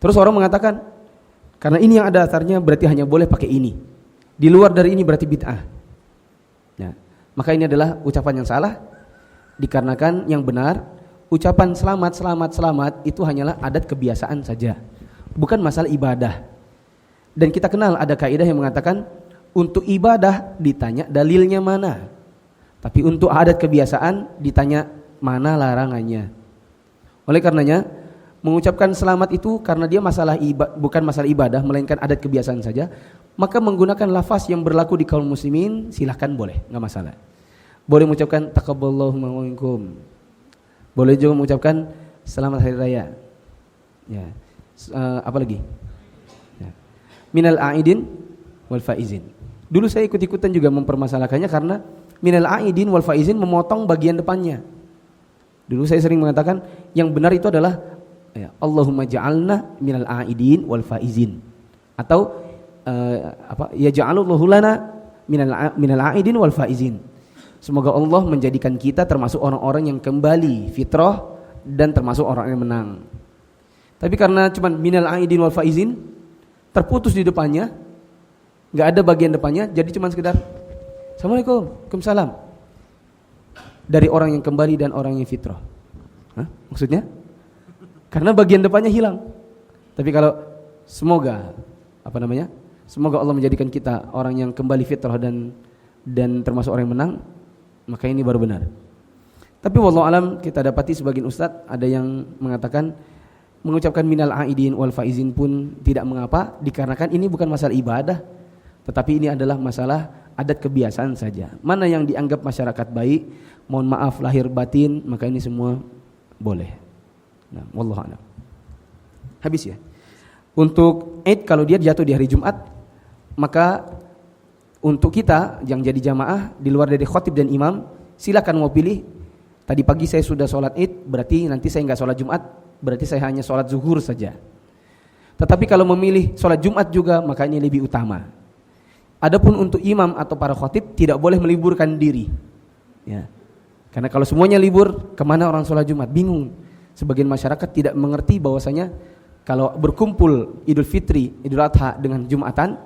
Speaker 1: Terus orang mengatakan karena ini yang ada asarnya berarti hanya boleh pakai ini. Di luar dari ini berarti bid'ah. Ya. Maka ini adalah ucapan yang salah, dikarenakan yang benar ucapan selamat itu hanyalah adat kebiasaan saja, bukan masalah ibadah. Dan kita kenal ada kaidah yang mengatakan untuk ibadah ditanya dalilnya mana. Tapi untuk adat kebiasaan ditanya mana larangannya. Oleh karenanya mengucapkan selamat itu karena dia bukan masalah ibadah melainkan adat kebiasaan saja, maka menggunakan lafaz yang berlaku di kaum muslimin silahkan boleh, enggak masalah. Boleh mengucapkan taqabbalallahu minkum. Boleh juga mengucapkan selamat hari raya. Ya. Apa lagi? Ya. Minal aidin wal faizin. Dulu saya ikut-ikutan juga mempermasalahkannya karena minal aidin wal faizin memotong bagian depannya. Dulu saya sering mengatakan yang benar itu adalah ya, Allahumma ja'alna minal aidin wal faizin. Atau ya ja'alullahu lana minal aidin wal faizin. Semoga Allah menjadikan kita termasuk orang-orang yang kembali fitrah dan termasuk orang yang menang. Tapi karena cuma minal aidin wal faizin terputus di depannya, enggak ada bagian depannya, jadi cuma sekedar Assalamualaikum, Waalaikumsalam. Dari orang yang kembali dan orang yang fitrah. Hah? Maksudnya? Karena bagian depannya hilang. Tapi kalau semoga semoga Allah menjadikan kita orang yang kembali fitrah dan termasuk orang yang menang, maka ini baru benar. Tapi wallahu alam kita dapati sebagian ustaz ada yang mengatakan mengucapkan minal aidin wal faizin pun tidak mengapa dikarenakan ini bukan masalah ibadah, tetapi ini adalah masalah adat kebiasaan saja. Mana yang dianggap masyarakat baik, mohon maaf lahir batin, maka ini semua boleh. Nah, wallahu alam. Habis ya. Untuk Id kalau dia jatuh di hari Jumat, maka untuk kita yang jadi jamaah di luar dari khatib dan imam, silakan mau pilih. Tadi pagi saya sudah sholat Id, berarti nanti saya enggak sholat Jumat, berarti saya hanya sholat zuhur saja. Tetapi kalau memilih sholat Jumat juga, maka ini lebih utama. Adapun untuk imam atau para khatib tidak boleh meliburkan diri. Ya. Karena kalau semuanya libur, kemana orang sholat Jumat? Bingung. Sebagian masyarakat tidak mengerti bahwasanya kalau berkumpul Idul Fitri, Idul Adha dengan Jumatan,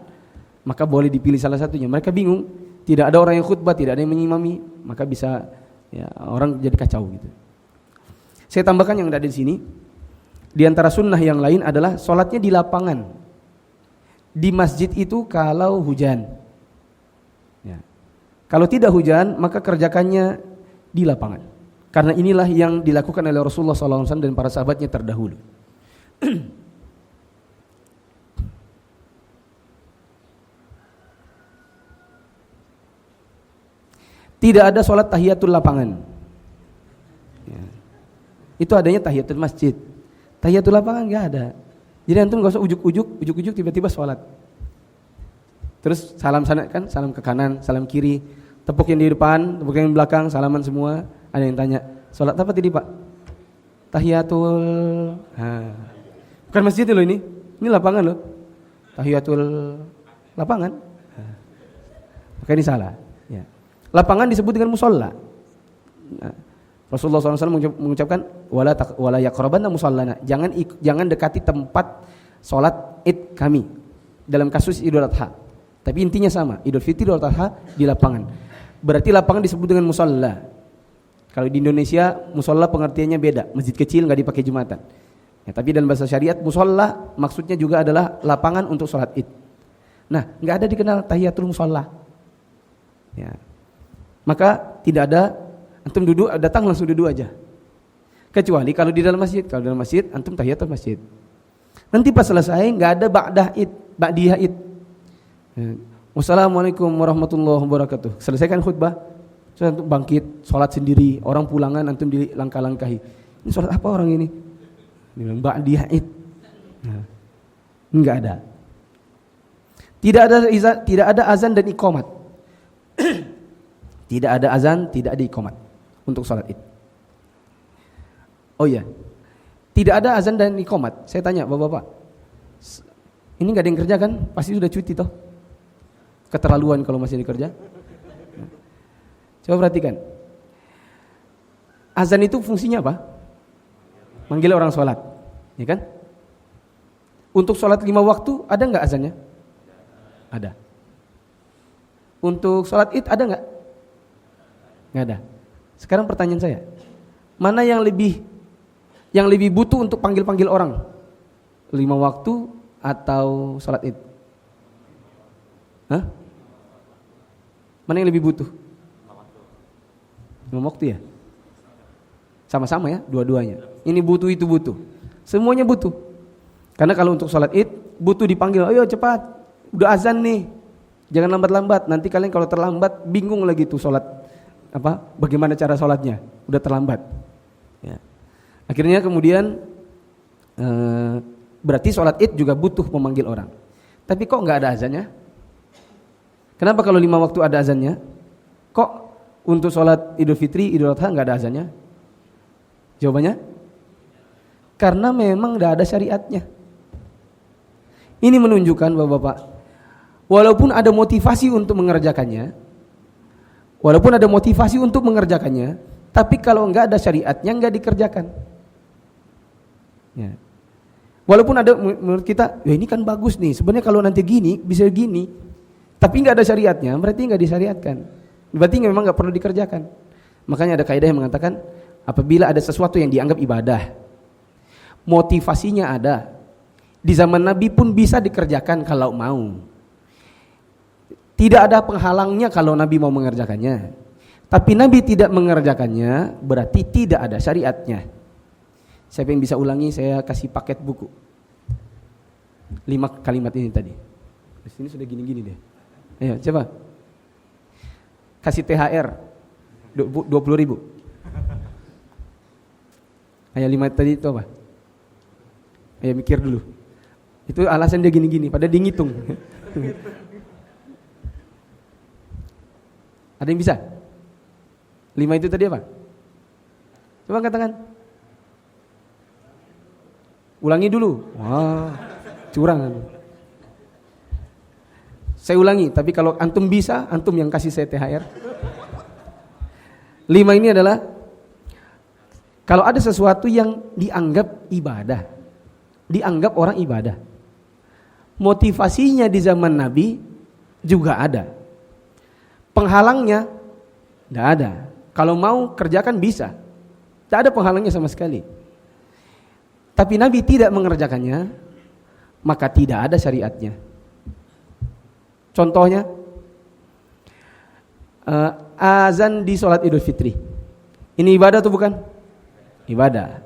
Speaker 1: maka boleh dipilih salah satunya. Mereka bingung, tidak ada orang yang khutbah, tidak ada yang mengimami, maka bisa ya, orang jadi kacau gitu. Saya tambahkan yang ada di sini, di antara sunnah yang lain adalah sholatnya di lapangan. Di masjid itu kalau hujan. Ya. Kalau tidak hujan, maka kerjakannya di lapangan. Karena inilah yang dilakukan oleh Rasulullah SAW dan para sahabatnya terdahulu. Tidak ada sholat tahiyatul lapangan. Ya. Itu adanya tahiyatul masjid. Tahiyatul lapangan enggak ada. Jadi antum enggak usah ujuk-ujuk tiba-tiba sholat. Terus salam sana kan, salam ke kanan, salam kiri, tepuk yang di depan, tepuk yang di belakang, salaman semua. Ada yang tanya, sholat apa tadi Pak? Tahiyatul. Bukan masjid loh ini lapangan loh. Tahiyatul lapangan. Maka ini salah. Ya. Lapangan disebut dengan musola. Nah, Rasulullah SAW mengucapkan wala yaqrabanna musallana. Jangan dekati tempat sholat Id kami dalam kasus Idul Adha. Tapi intinya sama, Idul Fitri Idul Adha di lapangan. Berarti lapangan disebut dengan musola. Kalau di Indonesia musola pengertiannya beda, masjid kecil nggak dipakai Jumatan. Ya, tapi dalam bahasa syariat musola maksudnya juga adalah lapangan untuk sholat Id. Nah, nggak ada dikenal tahiyatul musola. Ya. Maka tidak ada antum duduk, datang langsung duduk aja. Kecuali kalau di dalam masjid. Kalau di dalam masjid, antum tahiyatul masjid. Nanti pas selesai nggak ada ba'diyah id. Wassalamualaikum warahmatullahi wabarakatuh. Selesaikan khutbah, saya antum bangkit, sholat sendiri. Orang pulangan antum dilangkah-langkahi. Ini sholat apa orang ini? Dia bilang ba'diyah id. Nah, nggak ada. Tidak ada azan dan iqamat. Tidak ada azan, tidak ada iqamat untuk sholat Id. Oh iya, tidak ada azan dan iqamat. Saya tanya bapak-bapak, ini nggak ada yang kerja kan? Pasti sudah cuti toh. Keterlaluan kalau masih dikerja. Coba perhatikan. Azan itu fungsinya apa? Manggil orang sholat, ya kan? Untuk sholat 5 waktu ada nggak azannya? Ada. Untuk sholat Id ada nggak? Nggak ada. Sekarang pertanyaan saya, mana yang lebih butuh untuk panggil-panggil orang? 5 waktu atau sholat Id? Hah? Mana yang lebih butuh? Lima waktu ya? Sama-sama ya, dua-duanya. Ini butuh, itu butuh. Semuanya butuh. Karena kalau untuk sholat id, butuh dipanggil, ayo cepat, udah azan nih. Jangan lambat-lambat, nanti kalian kalau terlambat bingung lagi tuh sholat. Bagaimana cara sholatnya? Udah terlambat. Ya. Akhirnya kemudian berarti sholat id juga butuh memanggil orang. Tapi kok nggak ada azannya? Kenapa kalau 5 waktu ada azannya? Kok untuk sholat Idul Fitri, Idul Adha nggak ada azannya? Jawabannya? Karena memang nggak ada syariatnya. Ini menunjukkan Bapak-bapak, walaupun ada motivasi untuk mengerjakannya, tapi kalau nggak ada syariatnya nggak dikerjakan. Ya. Walaupun ada menurut kita, ya ini kan bagus nih. Sebenarnya kalau nanti gini bisa gini, tapi nggak ada syariatnya, berarti nggak disyariatkan. Berarti memang nggak perlu dikerjakan. Makanya ada kaidah yang mengatakan, apabila ada sesuatu yang dianggap ibadah, motivasinya ada. Di zaman Nabi pun bisa dikerjakan kalau mau. Tidak ada penghalangnya kalau Nabi mau mengerjakannya. Tapi Nabi tidak mengerjakannya, berarti tidak ada syariatnya. Siapa yang bisa ulangi, saya kasih paket buku. 5 kalimat ini tadi. Di sini sudah gini-gini deh. Ayo, coba. Kasih THR 20.000. Ayo 5 tadi itu apa? Ayo mikir dulu. Itu alasan dia gini-gini, padahal dia ngitung. Ada yang bisa? 5 itu tadi apa? Coba katakan. Ulangi dulu. Wah, curang. Saya ulangi, tapi kalau antum bisa, antum yang kasih saya THR. 5 ini adalah kalau ada sesuatu yang dianggap ibadah, dianggap orang ibadah, motivasinya di zaman Nabi juga ada, penghalangnya tidak ada. Kalau mau kerjakan bisa, tidak ada penghalangnya sama sekali. Tapi Nabi tidak mengerjakannya, maka tidak ada syariatnya. Contohnya azan di sholat Idul Fitri. Ini ibadah atau bukan? Ibadah.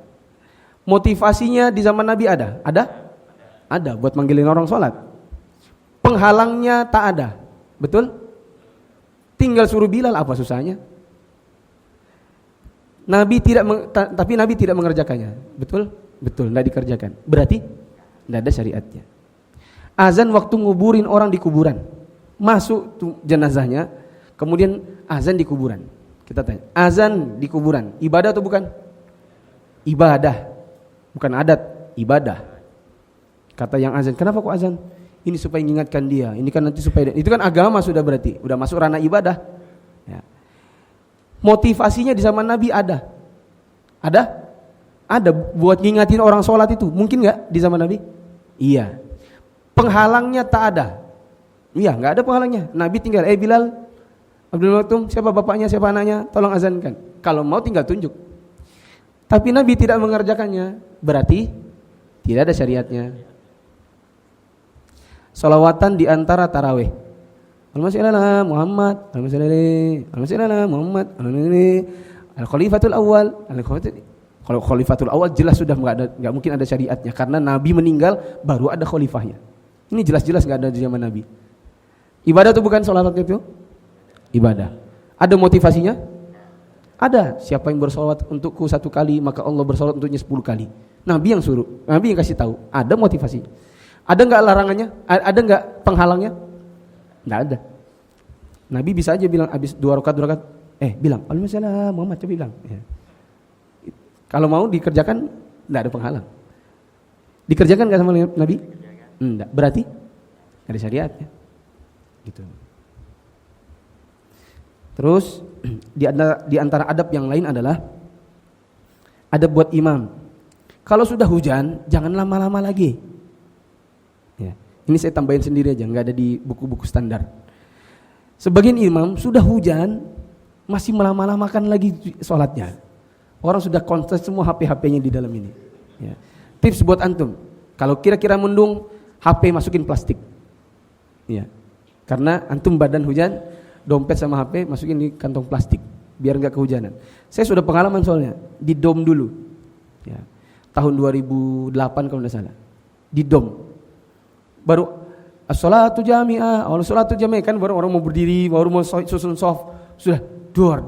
Speaker 1: Motivasinya di zaman Nabi ada? Ada buat manggilin orang sholat. Penghalangnya tak ada. Betul? Tinggal suruh Bilal, apa susahnya? Tapi Nabi tidak mengerjakannya. Betul? Betul, tidak dikerjakan. Berarti tidak ada syariatnya. Azan waktu nguburin orang di kuburan. Masuk jenazahnya, kemudian azan di kuburan. Kita tanya, azan di kuburan, ibadah atau bukan? Ibadah. Bukan adat, ibadah. Kata yang azan, kenapa kok azan? Ini supaya mengingatkan dia, ini kan nanti supaya itu kan agama sudah, berarti udah masuk ranah ibadah. Ya. Motivasinya di zaman Nabi ada. Ada buat ngingatin orang sholat itu. Mungkin nggak di zaman Nabi? Iya. Penghalangnya tak ada. Iya, nggak ada penghalangnya. Nabi tinggal, Bilal, Abdul Maktum, siapa bapaknya, siapa anaknya, tolong azankan. Kalau mau tinggal tunjuk. Tapi Nabi tidak mengerjakannya, berarti tidak ada syariatnya. Salawatan di antara tarawih. Allahumma Muhammad, Allahumma Muhammad, Al-Khalifatul Awal. Kalau Khalifatul Awal jelas sudah nggak mungkin ada syariatnya, karena Nabi meninggal baru ada khalifahnya. Ini jelas-jelas nggak ada di zaman Nabi. Ibadah itu bukan salawat itu? Ibadah. Ada motivasinya? Ada. Siapa yang bersalawat untukku 1 kali, maka Allah bersalawat untuknya 10 kali. Nabi yang suruh, Nabi yang kasih tahu. Ada motivasinya. Ada nggak larangannya? Ada nggak penghalangnya? Nggak ada. Nabi bisa aja bilang habis 2 rakaat, bilang Allahumma Muhammad, coba bilang. Ya. Kalau mau dikerjakan, nggak ada penghalang. Dikerjakan nggak sama Nabi? Enggak. Berarti nggak ada syariatnya. Gitu. Terus di antara adab yang lain adalah adab buat imam. Kalau sudah hujan, jangan lama-lama lagi. Ya. Ini saya tambahin sendiri aja, nggak ada di buku-buku standar. Sebagian imam sudah hujan, masih melama-lamakan lagi sholatnya. Orang sudah konsen semua HP-nya di dalam ini. Ya. Tips buat antum, kalau kira-kira mendung, HP masukin plastik. Ya. Karena antum badan hujan, dompet sama HP masukin di kantong plastik biar nggak kehujanan. Saya sudah pengalaman soalnya di dom dulu, ya, tahun 2008 kalau tidak salah, di dom. Baru as-salatu jami'ah, awal salatu jami'ah kan baru orang mau berdiri, baru mau susun soft, sudah dor,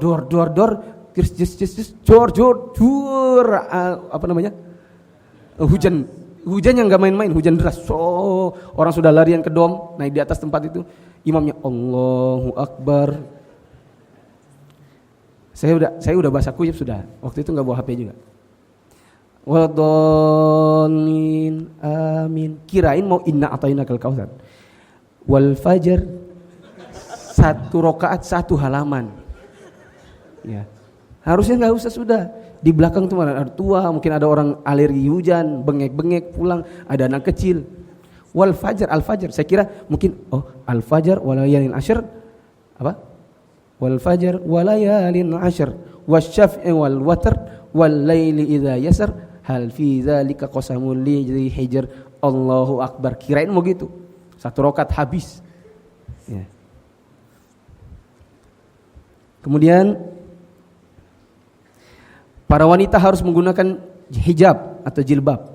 Speaker 1: apa namanya? Hujan yang nggak main-main, hujan deras. So, orang sudah larian ke dom, naik di atas tempat itu, imamnya Allahu Akbar. Saya udah bahasa kuyup sudah. Waktu itu nggak bawa HP juga. Wadallin amin. Kirain mau inna atainakal kautsar. Wal fajar. 1 rakaat 1 halaman. Ya. Harusnya nggak usah sudah. Di belakang tuh ada tua, mungkin ada orang alergi hujan, bengek-bengek pulang, ada anak kecil. Wal fajar, al fajar. Saya kira mungkin al fajar walayalin asyr apa? Wal fajar walayalin asyr wasyaf'i wal watr wal laili idza yasr hal fi dzalika qasamul li hijr Allahu akbar. Kirain mau gitu. 1 rakaat habis. Ya. Kemudian para wanita harus menggunakan hijab atau jilbab.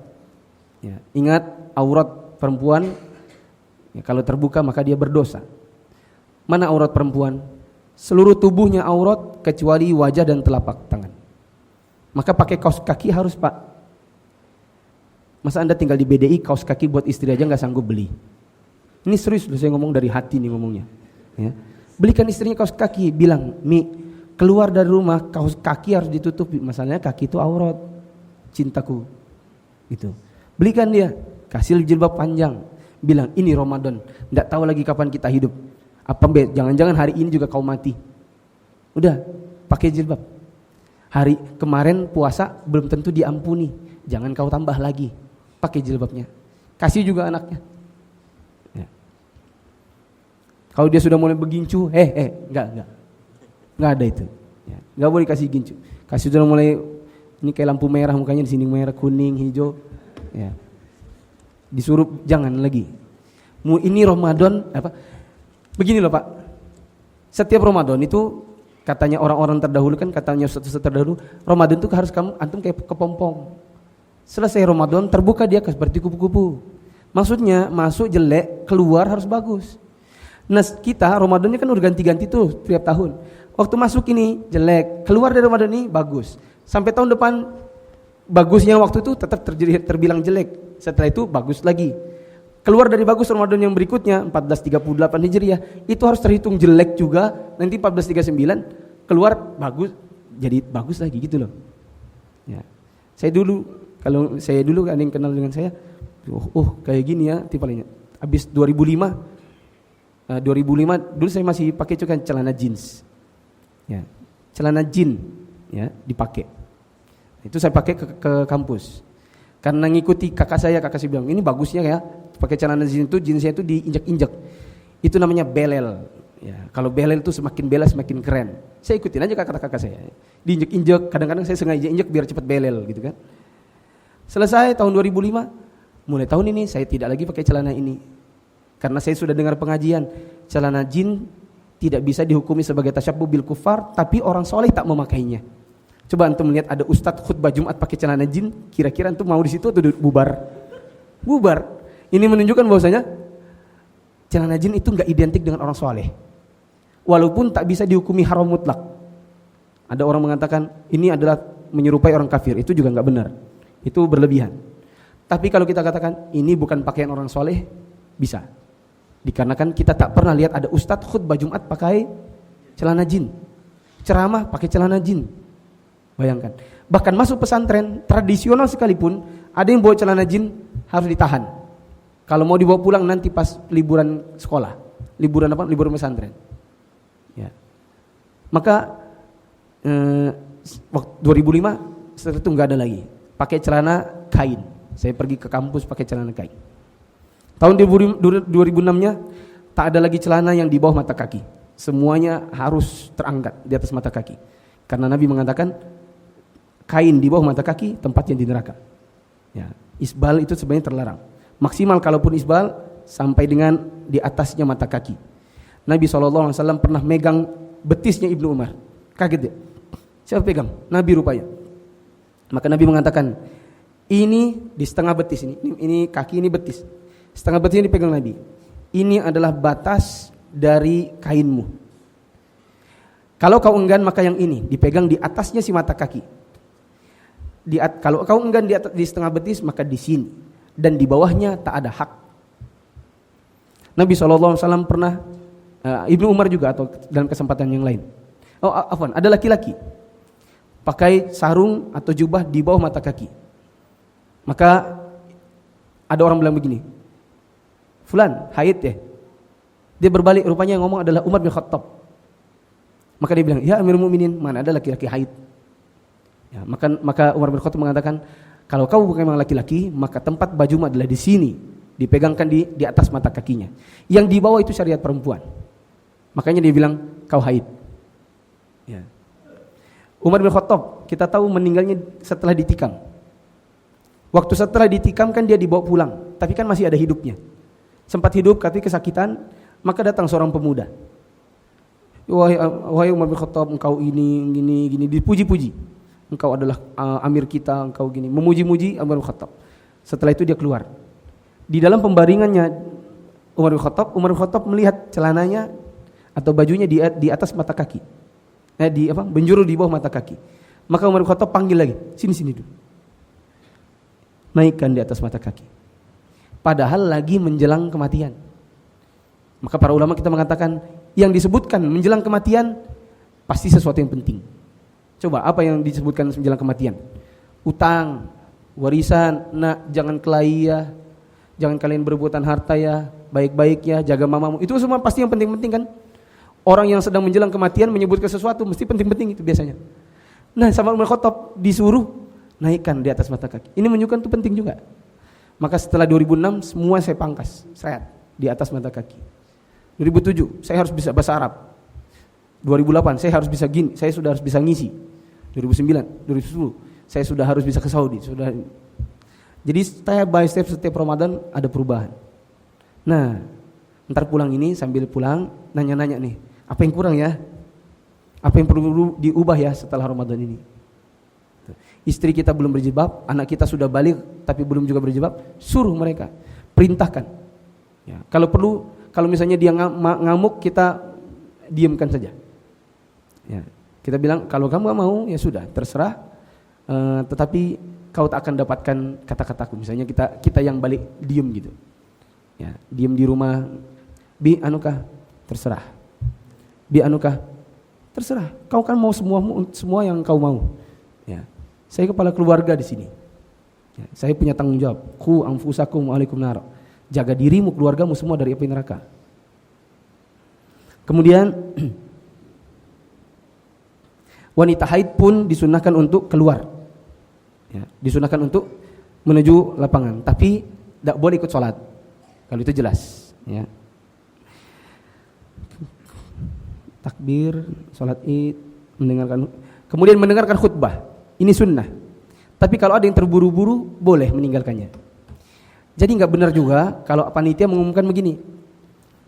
Speaker 1: Ya, ingat aurat perempuan ya, kalau terbuka maka dia berdosa. Mana aurat perempuan? Seluruh tubuhnya aurat kecuali wajah dan telapak tangan. Maka pakai kaos kaki harus, Pak. Masa Anda tinggal di BDI kaos kaki buat istri aja nggak sanggup beli? Ini serius loh, saya ngomong dari hati nih ngomongnya. Ya. Belikan istrinya kaos kaki, bilang, Mi, keluar dari rumah kaos kaki harus ditutupi. Masalahnya kaki itu aurat, cintaku. Gitu. Belikan dia, kasih jilbab panjang. Bilang, ini Ramadan, tidak tahu lagi kapan kita hidup. Jangan-jangan hari ini juga kau mati. Udah, pakai jilbab. Hari kemarin puasa belum tentu diampuni. Jangan kau tambah lagi. Pakai jilbabnya. Kasih juga anaknya. Ya. Kalau dia sudah mulai begincu, enggak ada itu. Ya. Enggak boleh kasih gincu. Kasih sudah mulai ini kayak lampu merah mukanya, di sini merah, kuning, hijau. Ya. Disuruh jangan lagi. Ini Ramadan apa? Begini loh Pak, setiap Ramadan itu katanya orang-orang terdahulu kan, katanya ustaz terdahulu, Ramadan itu harus antum kayak kepompong. Selesai Ramadan terbuka dia seperti kupu-kupu. Maksudnya masuk jelek, keluar harus bagus. Nah kita Ramadannya kan udah ganti-ganti tuh tiap tahun. Waktu masuk ini jelek, keluar dari Ramadan ini bagus. Sampai tahun depan bagusnya waktu itu tetap terbilang jelek. Setelah itu bagus lagi. Keluar dari bagus Ramadan yang berikutnya 1438 Hijriah itu harus terhitung jelek juga. Nanti 1439 keluar bagus, jadi bagus lagi gitu loh. Ya. Saya dulu ada yang kenal dengan saya, kayak gini ya tipenya. Habis 2005 dulu saya masih pakai itu kan celana jeans. Ya. Celana jeans ya dipakai. Itu saya pakai ke kampus. Karena ngikuti kakak saya bilang, ini bagusnya ya, pakai celana jeans itu, jeansnya itu diinjak-injak. Itu namanya belel. Ya, kalau belel itu semakin bela semakin keren. Saya ikutin aja kata kakak saya. Diinjak-injak, kadang-kadang saya sengaja injak biar cepat belel gitu kan. Selesai tahun 2005, mulai tahun ini saya tidak lagi pakai celana ini. Karena saya sudah dengar pengajian, celana jeans tidak bisa dihukumi sebagai tasyabbuh bil kufar, tapi orang soleh tak memakainya. Coba antum melihat ada ustadz khutbah Jumat pakai celana jeans, kira-kira antum mau di situ atau bubar? Bubar. Ini menunjukkan bahwasanya celana jeans itu enggak identik dengan orang soleh. Walaupun tak bisa dihukumi haram mutlak. Ada orang mengatakan ini adalah menyerupai orang kafir, itu juga enggak benar. Itu berlebihan. Tapi kalau kita katakan ini bukan pakaian orang soleh, bisa. Dikarenakan kita tak pernah lihat ada ustadz khutbah Jumat pakai celana jeans. Ceramah pakai celana jeans. Bayangkan, bahkan masuk pesantren tradisional sekalipun ada yang bawa celana jeans harus ditahan. Kalau mau dibawa pulang nanti pas liburan sekolah, liburan pesantren. Ya. Maka waktu 2005 setelah itu nggak ada lagi. Pakai celana kain. Saya pergi ke kampus pakai celana kain. Tahun 2006-nya tak ada lagi celana yang di bawah mata kaki. Semuanya harus terangkat di atas mata kaki. Karena Nabi mengatakan kain di bawah mata kaki tempatnya di neraka. Ya, isbal itu sebenarnya terlarang. Maksimal kalaupun isbal sampai dengan di atasnya mata kaki. Nabi SAW pernah megang betisnya Ibnu Umar. Kaget dia. Siapa pegang? Nabi rupanya. Maka Nabi mengatakan, ini di setengah betis ini kaki, ini betis. Setengah betis ini dipegang Nabi. Ini adalah batas dari kainmu. Kalau kau enggan maka yang ini dipegang di atasnya si mata kaki. Kalau kau enggan di setengah betis maka di sini, dan di bawahnya tak ada hak. Nabi SAW pernah, Ibnu Umar juga atau dalam kesempatan yang lain. Ada laki-laki pakai sarung atau jubah di bawah mata kaki. Maka ada orang bilang begini, fulan haid ya. Dia berbalik, rupanya yang ngomong adalah Umar bin Khattab. Maka dia bilang, ya Amirul Mukminin, mana ada laki-laki haid. Ya, maka Umar bin Khattab mengatakan, kalau kau bukan memang laki-laki, maka tempat bajumu adalah di sini, dipegangkan di atas mata kakinya. Yang di bawah itu syariat perempuan. Makanya dia bilang, kau haid. Ya. Umar bin Khattab, kita tahu meninggalnya setelah ditikam. Waktu setelah ditikam kan dia dibawa pulang, tapi kan masih ada hidupnya. Sempat hidup tapi kesakitan, maka datang seorang pemuda. Wahai Umar bin Khattab, engkau gini, dipuji-puji. Engkau adalah amir kita, engkau gini, memuji-muji Umar bin Khattab. Setelah itu dia keluar. Di dalam pembaringannya Umar bin Khattab melihat celananya atau bajunya di atas mata kaki. Benjuru di bawah mata kaki. Maka Umar bin Khattab panggil lagi, sini dulu. Naikkan di atas mata kaki. Padahal lagi menjelang kematian. Maka para ulama kita mengatakan, yang disebutkan menjelang kematian pasti sesuatu yang penting. Coba apa yang disebutkan menjelang kematian? Utang, warisan, jangan kelahi ya, jangan kalian berebutan harta ya, baik-baik ya, jaga mamamu. Itu semua pasti yang penting-penting kan? Orang yang sedang menjelang kematian menyebutkan sesuatu mesti penting-penting itu biasanya. Nah, sama Umar Khattab disuruh naikkan di atas mata kaki. Ini menunjukkan itu penting juga. Maka setelah 2006 semua saya pangkas, seret di atas mata kaki. 2007 saya harus bisa bahasa Arab. 2008 saya harus bisa gini, saya sudah harus bisa ngisi. 2009, 2010 saya sudah harus bisa ke Saudi, sudah. Jadi step by step setiap Ramadan ada perubahan. Nah, ntar pulang ini sambil pulang nanya-nanya nih, apa yang kurang ya? Apa yang perlu diubah ya setelah Ramadan ini? Istri kita belum berjilbab, anak kita sudah balik tapi belum juga berjilbab, suruh mereka, perintahkan. Ya, kalau misalnya dia ngamuk, kita diamkan saja. Ya, kita bilang kalau kamu gak mau ya sudah terserah, tetapi kau tak akan dapatkan kata-kataku. Misalnya kita yang balik diam gitu. Ya, diam di rumah. Bi anukah terserah. Bi anukah terserah. Kau kan mau semua yang kau mau. Ya. Saya kepala keluarga di sini. Ya, saya punya tanggung jawab. Qu anfusakum alaikum nar. Jaga dirimu, keluargamu semua dari api neraka. Kemudian wanita haid pun disunahkan untuk keluar. Ya, disunahkan untuk menuju lapangan, tapi tidak boleh ikut sholat. Kalau itu jelas. Ya. Takbir, sholat id, kemudian mendengarkan khutbah. Ini sunnah. Tapi kalau ada yang terburu-buru, boleh meninggalkannya. Jadi nggak benar juga kalau panitia mengumumkan begini,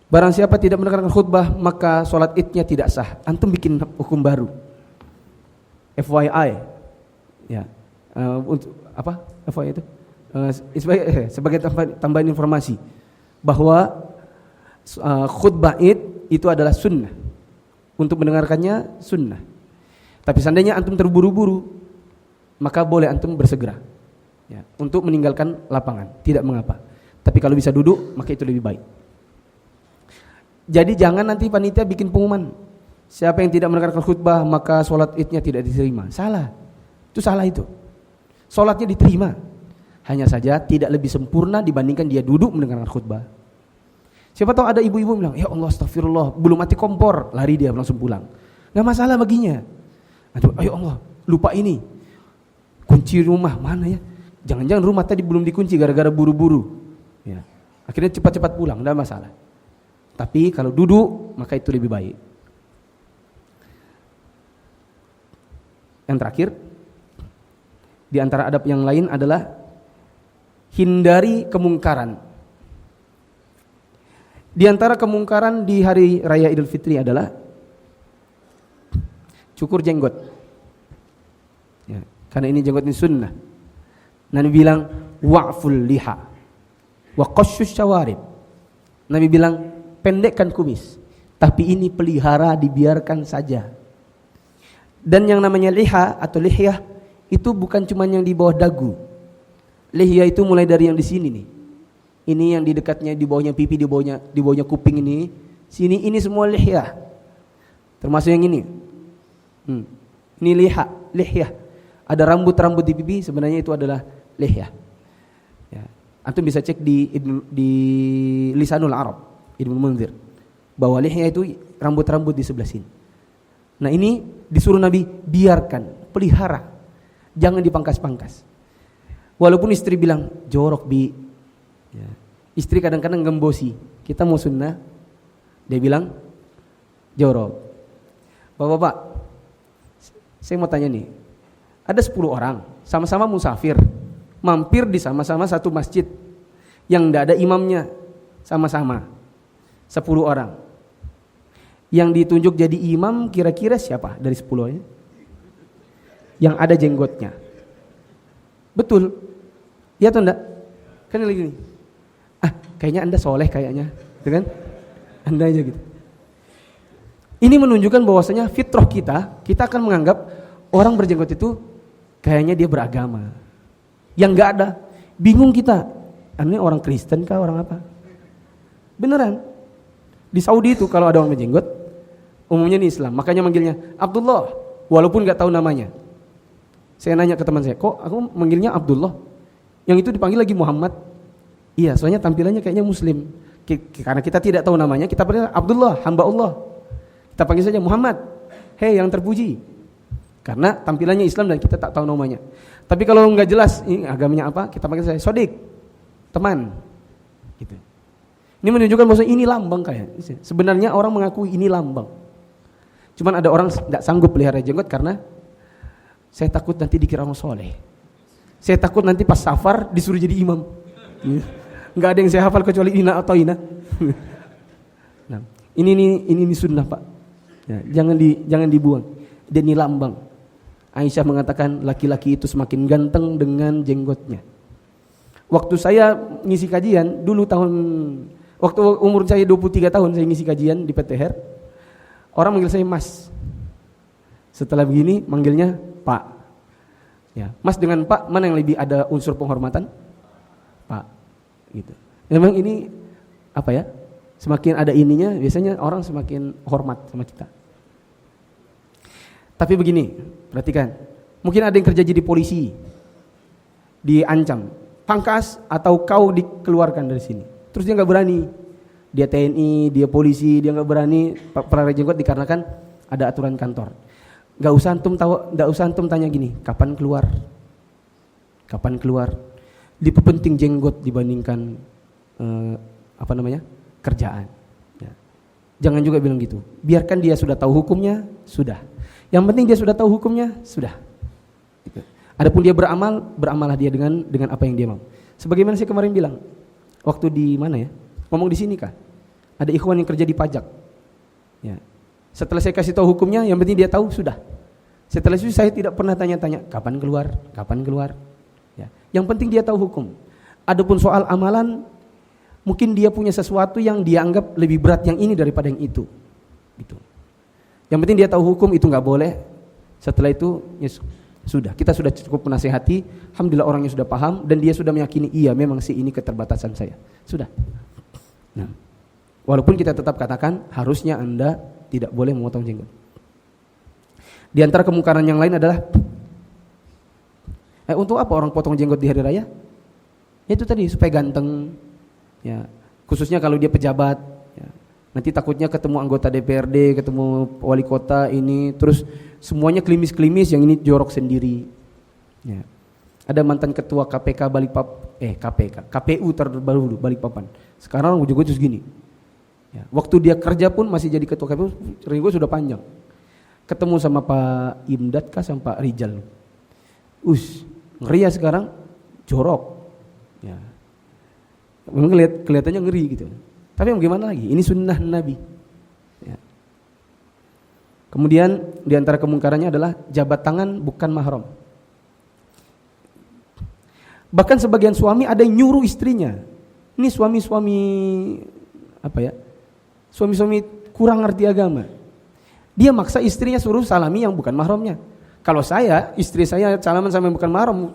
Speaker 1: barang siapa tidak mendengarkan khutbah maka sholat idnya tidak sah. Antum bikin hukum baru. FYI, ya, untuk apa? FYI itu sebagai tambahan informasi bahwa khutbah id itu adalah sunnah. Untuk mendengarkannya sunnah. Tapi seandainya antum terburu-buru, maka boleh antum bersegera. Ya, untuk meninggalkan lapangan, tidak mengapa. Tapi kalau bisa duduk, maka itu lebih baik. Jadi jangan nanti panitia bikin pengumuman, siapa yang tidak mendengarkan khutbah maka sholat idnya tidak diterima. Salah, itu salah itu. Sholatnya diterima, hanya saja tidak lebih sempurna dibandingkan dia duduk mendengarkan khutbah. Siapa tahu ada ibu-ibu bilang, ya Allah astagfirullah, belum mati kompor, lari dia langsung pulang. Gak masalah baginya. Ayo Allah, lupa ini, kunci rumah mana ya? Jangan-jangan rumah tadi belum dikunci gara-gara buru-buru. Ya. Akhirnya cepat-cepat pulang, tidak masalah. Tapi kalau duduk, maka itu lebih baik. Yang terakhir, di antara adab yang lain adalah hindari kemungkaran. Di antara kemungkaran di hari raya Idul Fitri adalah cukur jenggot. Ya, karena ini jenggot ini sunnah. Nabi bilang wa'ful liha wa qasyus syawarib. Nabi bilang pendekkan kumis, tapi ini pelihara, dibiarkan saja. Dan yang namanya liha atau lihyah itu bukan cuma yang di bawah dagu. Lihyah itu mulai dari yang di sini nih. Ini yang di dekatnya, di bawahnya pipi, di bawahnya kuping ini. Sini ini semua lihyah. Termasuk yang ini. Ini lihyah. Ada rambut-rambut di pipi, sebenarnya itu adalah lihyah. Ya. Antum bisa cek di Lisanul Arab, Ibnu Munzir, bahwa lihyah itu rambut-rambut di sebelah sini. Nah, ini disuruh Nabi biarkan, pelihara. Jangan dipangkas-pangkas. Walaupun istri bilang, jorok bi. Ya. Istri kadang-kadang gembosi. Kita mau sunnah, dia bilang jorok. Bapak-bapak, saya mau tanya nih. Ada 10 orang, sama-sama musafir, mampir di sama-sama satu masjid yang tidak ada imamnya, sama-sama 10 orang. Yang ditunjuk jadi imam kira-kira siapa dari 10-nya? Yang ada jenggotnya. Betul. Iya atau enggak? Kan lagi gini. Kayaknya Anda soleh kayaknya, gitu kan? Anda aja gitu. Ini menunjukkan bahwasanya fitrah kita akan menganggap orang berjenggot itu kayaknya dia beragama. Yang enggak ada, bingung kita. Ini orang Kristen kah, orang apa? Beneran. Di Saudi itu kalau ada orang berjenggot, umumnya di Islam, makanya manggilnya Abdullah, walaupun enggak tahu namanya. Saya nanya ke teman saya, kok aku manggilnya Abdullah? Yang itu dipanggil lagi Muhammad. Iya, soalnya tampilannya kayaknya Muslim. Karena kita tidak tahu namanya, kita panggil Abdullah, hamba Allah. Kita panggil saja Muhammad. Hei yang terpuji. Karena tampilannya Islam dan kita tak tahu namanya. Tapi kalau nggak jelas ini agamanya apa, kita panggil saya Sodik, teman. Gitu. Ini menunjukkan bahwa ini lambang kayak. Sebenarnya orang mengakui ini lambang. Cuman ada orang tidak sanggup pelihara jenggot karena saya takut nanti dikira orang soleh. Saya takut nanti pas safar disuruh jadi imam. Nggak ada yang saya hafal kecuali ina atau ina. Nah, ini sunnah Pak. Ya, jangan dibuang. Dan ini lambang. Aisyah mengatakan laki-laki itu semakin ganteng dengan jenggotnya. Waktu saya ngisi kajian dulu waktu umur saya 23 tahun saya ngisi kajian di PTHR. Orang manggil saya Mas. Setelah begini manggilnya Pak. Ya, Mas dengan Pak mana yang lebih ada unsur penghormatan? Pak. Gitu. Memang ini apa ya? Semakin ada ininya biasanya orang semakin hormat sama kita. Tapi begini, perhatikan. Mungkin ada yang kerja jadi polisi, diancam, pangkas atau kau dikeluarkan dari sini. Terus dia nggak berani. Dia TNI, dia polisi, dia nggak berani pelihara jenggot dikarenakan ada aturan kantor. Nggak usah antum tanya gini, kapan keluar? Kapan keluar? Lebih penting jenggot dibandingkan kerjaan. Ya. Jangan juga bilang gitu. Biarkan dia sudah tahu hukumnya, sudah. Yang penting dia sudah tahu hukumnya, sudah. Gitu. Adapun dia beramalah dia dengan apa yang dia mau. Sebagaimana saya kemarin bilang, waktu di mana ya? Ngomong di sini kah? Ada ikhwan yang kerja di pajak. Ya. Setelah saya kasih tahu hukumnya, yang penting dia tahu, sudah. Setelah itu saya tidak pernah tanya-tanya, kapan keluar? Ya. Yang penting dia tahu hukum. Adapun soal amalan, mungkin dia punya sesuatu yang dia anggap lebih berat yang ini daripada yang itu. Gitu. Yang penting dia tahu hukum itu nggak boleh. Setelah itu ya sudah, kita sudah cukup menasihati. Alhamdulillah orangnya sudah paham dan dia sudah meyakini iya memang sih ini keterbatasan saya. Sudah. Nah, walaupun kita tetap katakan harusnya Anda tidak boleh memotong jenggot. Di antara kemungkaran yang lain adalah untuk apa orang potong jenggot di hari raya? Itu tadi supaya ganteng. Ya, khususnya kalau dia pejabat. Ya. Nanti takutnya ketemu anggota DPRD, ketemu wali kota ini, terus semuanya klimis-klimis, yang ini jorok sendiri. Ya. Ada mantan ketua KPK KPU terbaru Balikpapan. Sekarang ujung-ujung segini. Ya. Waktu dia kerja pun masih jadi ketua KPU, gue sudah panjang. Ketemu sama Pak Imdad kah sama Pak Rijal. Ngeri ya sekarang, jorok. Ya. Memang kelihatannya ngeri gitu. Tapi bagaimana lagi? Ini sunnah Nabi. Ya. Kemudian di antara kemungkarannya adalah jabat tangan bukan mahram. Bahkan sebagian suami ada yang nyuruh istrinya. Ini suami-suami suami-suami kurang ngerti agama. Dia maksa istrinya suruh salami yang bukan mahramnya. Kalau istri saya salaman sama yang bukan mahram,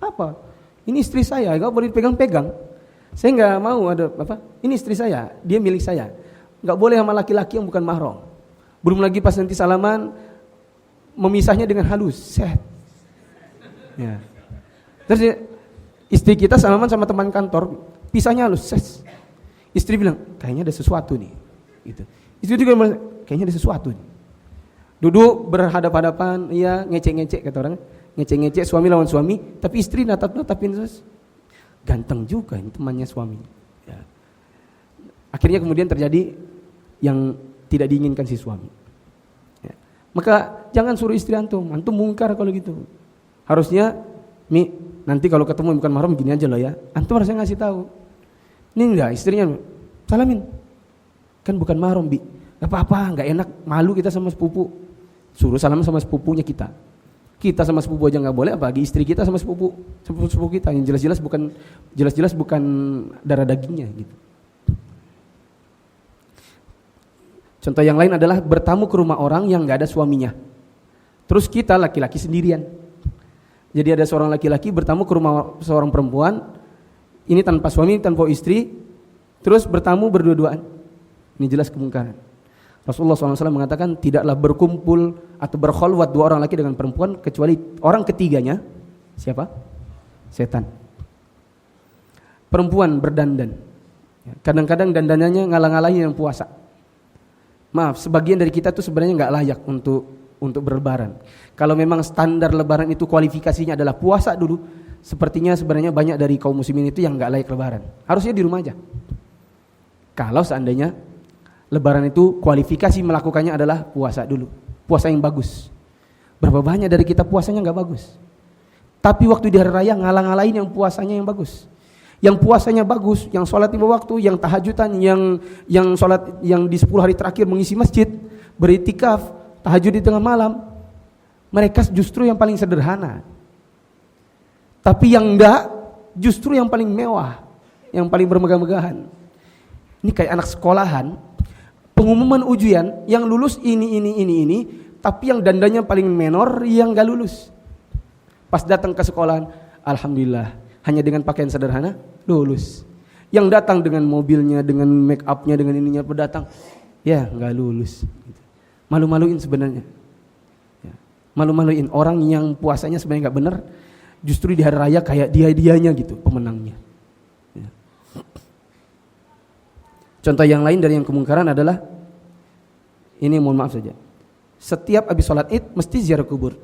Speaker 1: apa? Ini istri saya, enggak boleh dipegang-pegang. Saya enggak mau ada ini istri saya, dia milik saya. Enggak boleh sama laki-laki yang bukan mahram. Belum lagi pas nanti salaman memisahnya dengan halus, set. Ya. Terus istri kita salaman sama teman kantor, pisahnya halus, set. Istri bilang, kayaknya ada sesuatu nih. Gitu. Istri juga bilang, kayaknya ada sesuatu nih. Duduk berhadap-hadapan, iya ngecek-ngecek kata orang, ngecek-ngecek suami lawan suami, tapi istri natap-natapin terus. Ganteng juga ini temannya suami. Ya. Akhirnya kemudian terjadi yang tidak diinginkan si suami. Ya. Maka jangan suruh istri antum mungkar kalau gitu. Harusnya, nanti kalau ketemu bukan mahram gini aja loh ya. Antum harusnya ngasih tahu. Ini enggak istrinya salamin. Kan bukan mahram, Bi. Gak apa-apa, enggak enak, malu kita sama sepupu. Suruh salam sama sepupunya kita. Kita sama sepupu aja enggak boleh, apalagi istri kita sama sepupu kita yang jelas-jelas bukan darah dagingnya gitu. Contoh yang lain adalah bertamu ke rumah orang yang enggak ada suaminya. Terus kita laki-laki sendirian. Jadi ada seorang laki-laki bertamu ke rumah seorang perempuan, ini tanpa suami, tanpa istri, terus bertamu berdua-duaan. Ini jelas kemungkaran. Rasulullah SAW mengatakan tidaklah berkumpul atau berkholwat dua orang laki dengan perempuan kecuali orang ketiganya siapa? Setan. Perempuan berdandan. Kadang-kadang dandanannya ngalang-ngalahin yang puasa. Maaf, sebagian dari kita tuh sebenarnya nggak layak untuk berlebaran. Kalau memang standar lebaran itu kualifikasinya adalah puasa dulu, sepertinya sebenarnya banyak dari kaum muslimin itu yang nggak layak lebaran. Harusnya di rumah aja. Kalau seandainya lebaran itu kualifikasi melakukannya adalah puasa dulu, puasa yang bagus. Berapa banyak dari kita puasanya nggak bagus, tapi waktu di hari raya ngalang-ngalain yang puasanya yang bagus. Yang puasanya bagus, yang sholat 5 waktu, yang tahajudan, yang sholat yang di 10 hari terakhir mengisi masjid, beritikaf, tahajud di tengah malam, mereka justru yang paling sederhana. Tapi yang enggak, justru yang paling mewah, yang paling bermegah-megahan. Ini kayak anak sekolahan, pengumuman ujian, yang lulus ini, tapi yang dandanya paling menor, yang enggak lulus. Pas datang ke sekolahan, alhamdulillah, hanya dengan pakaian sederhana, lulus. Yang datang dengan mobilnya, dengan make upnya, dengan ininya, datang, ya enggak lulus. Malu-maluin sebenarnya. Ya. Malu-maluin orang yang puasanya sebenarnya enggak benar, justru di hari raya kayak dia-dianya gitu pemenangnya. Ya. Contoh yang lain dari yang kemungkaran adalah, ini mohon maaf saja, setiap habis sholat id mesti ziarah kubur.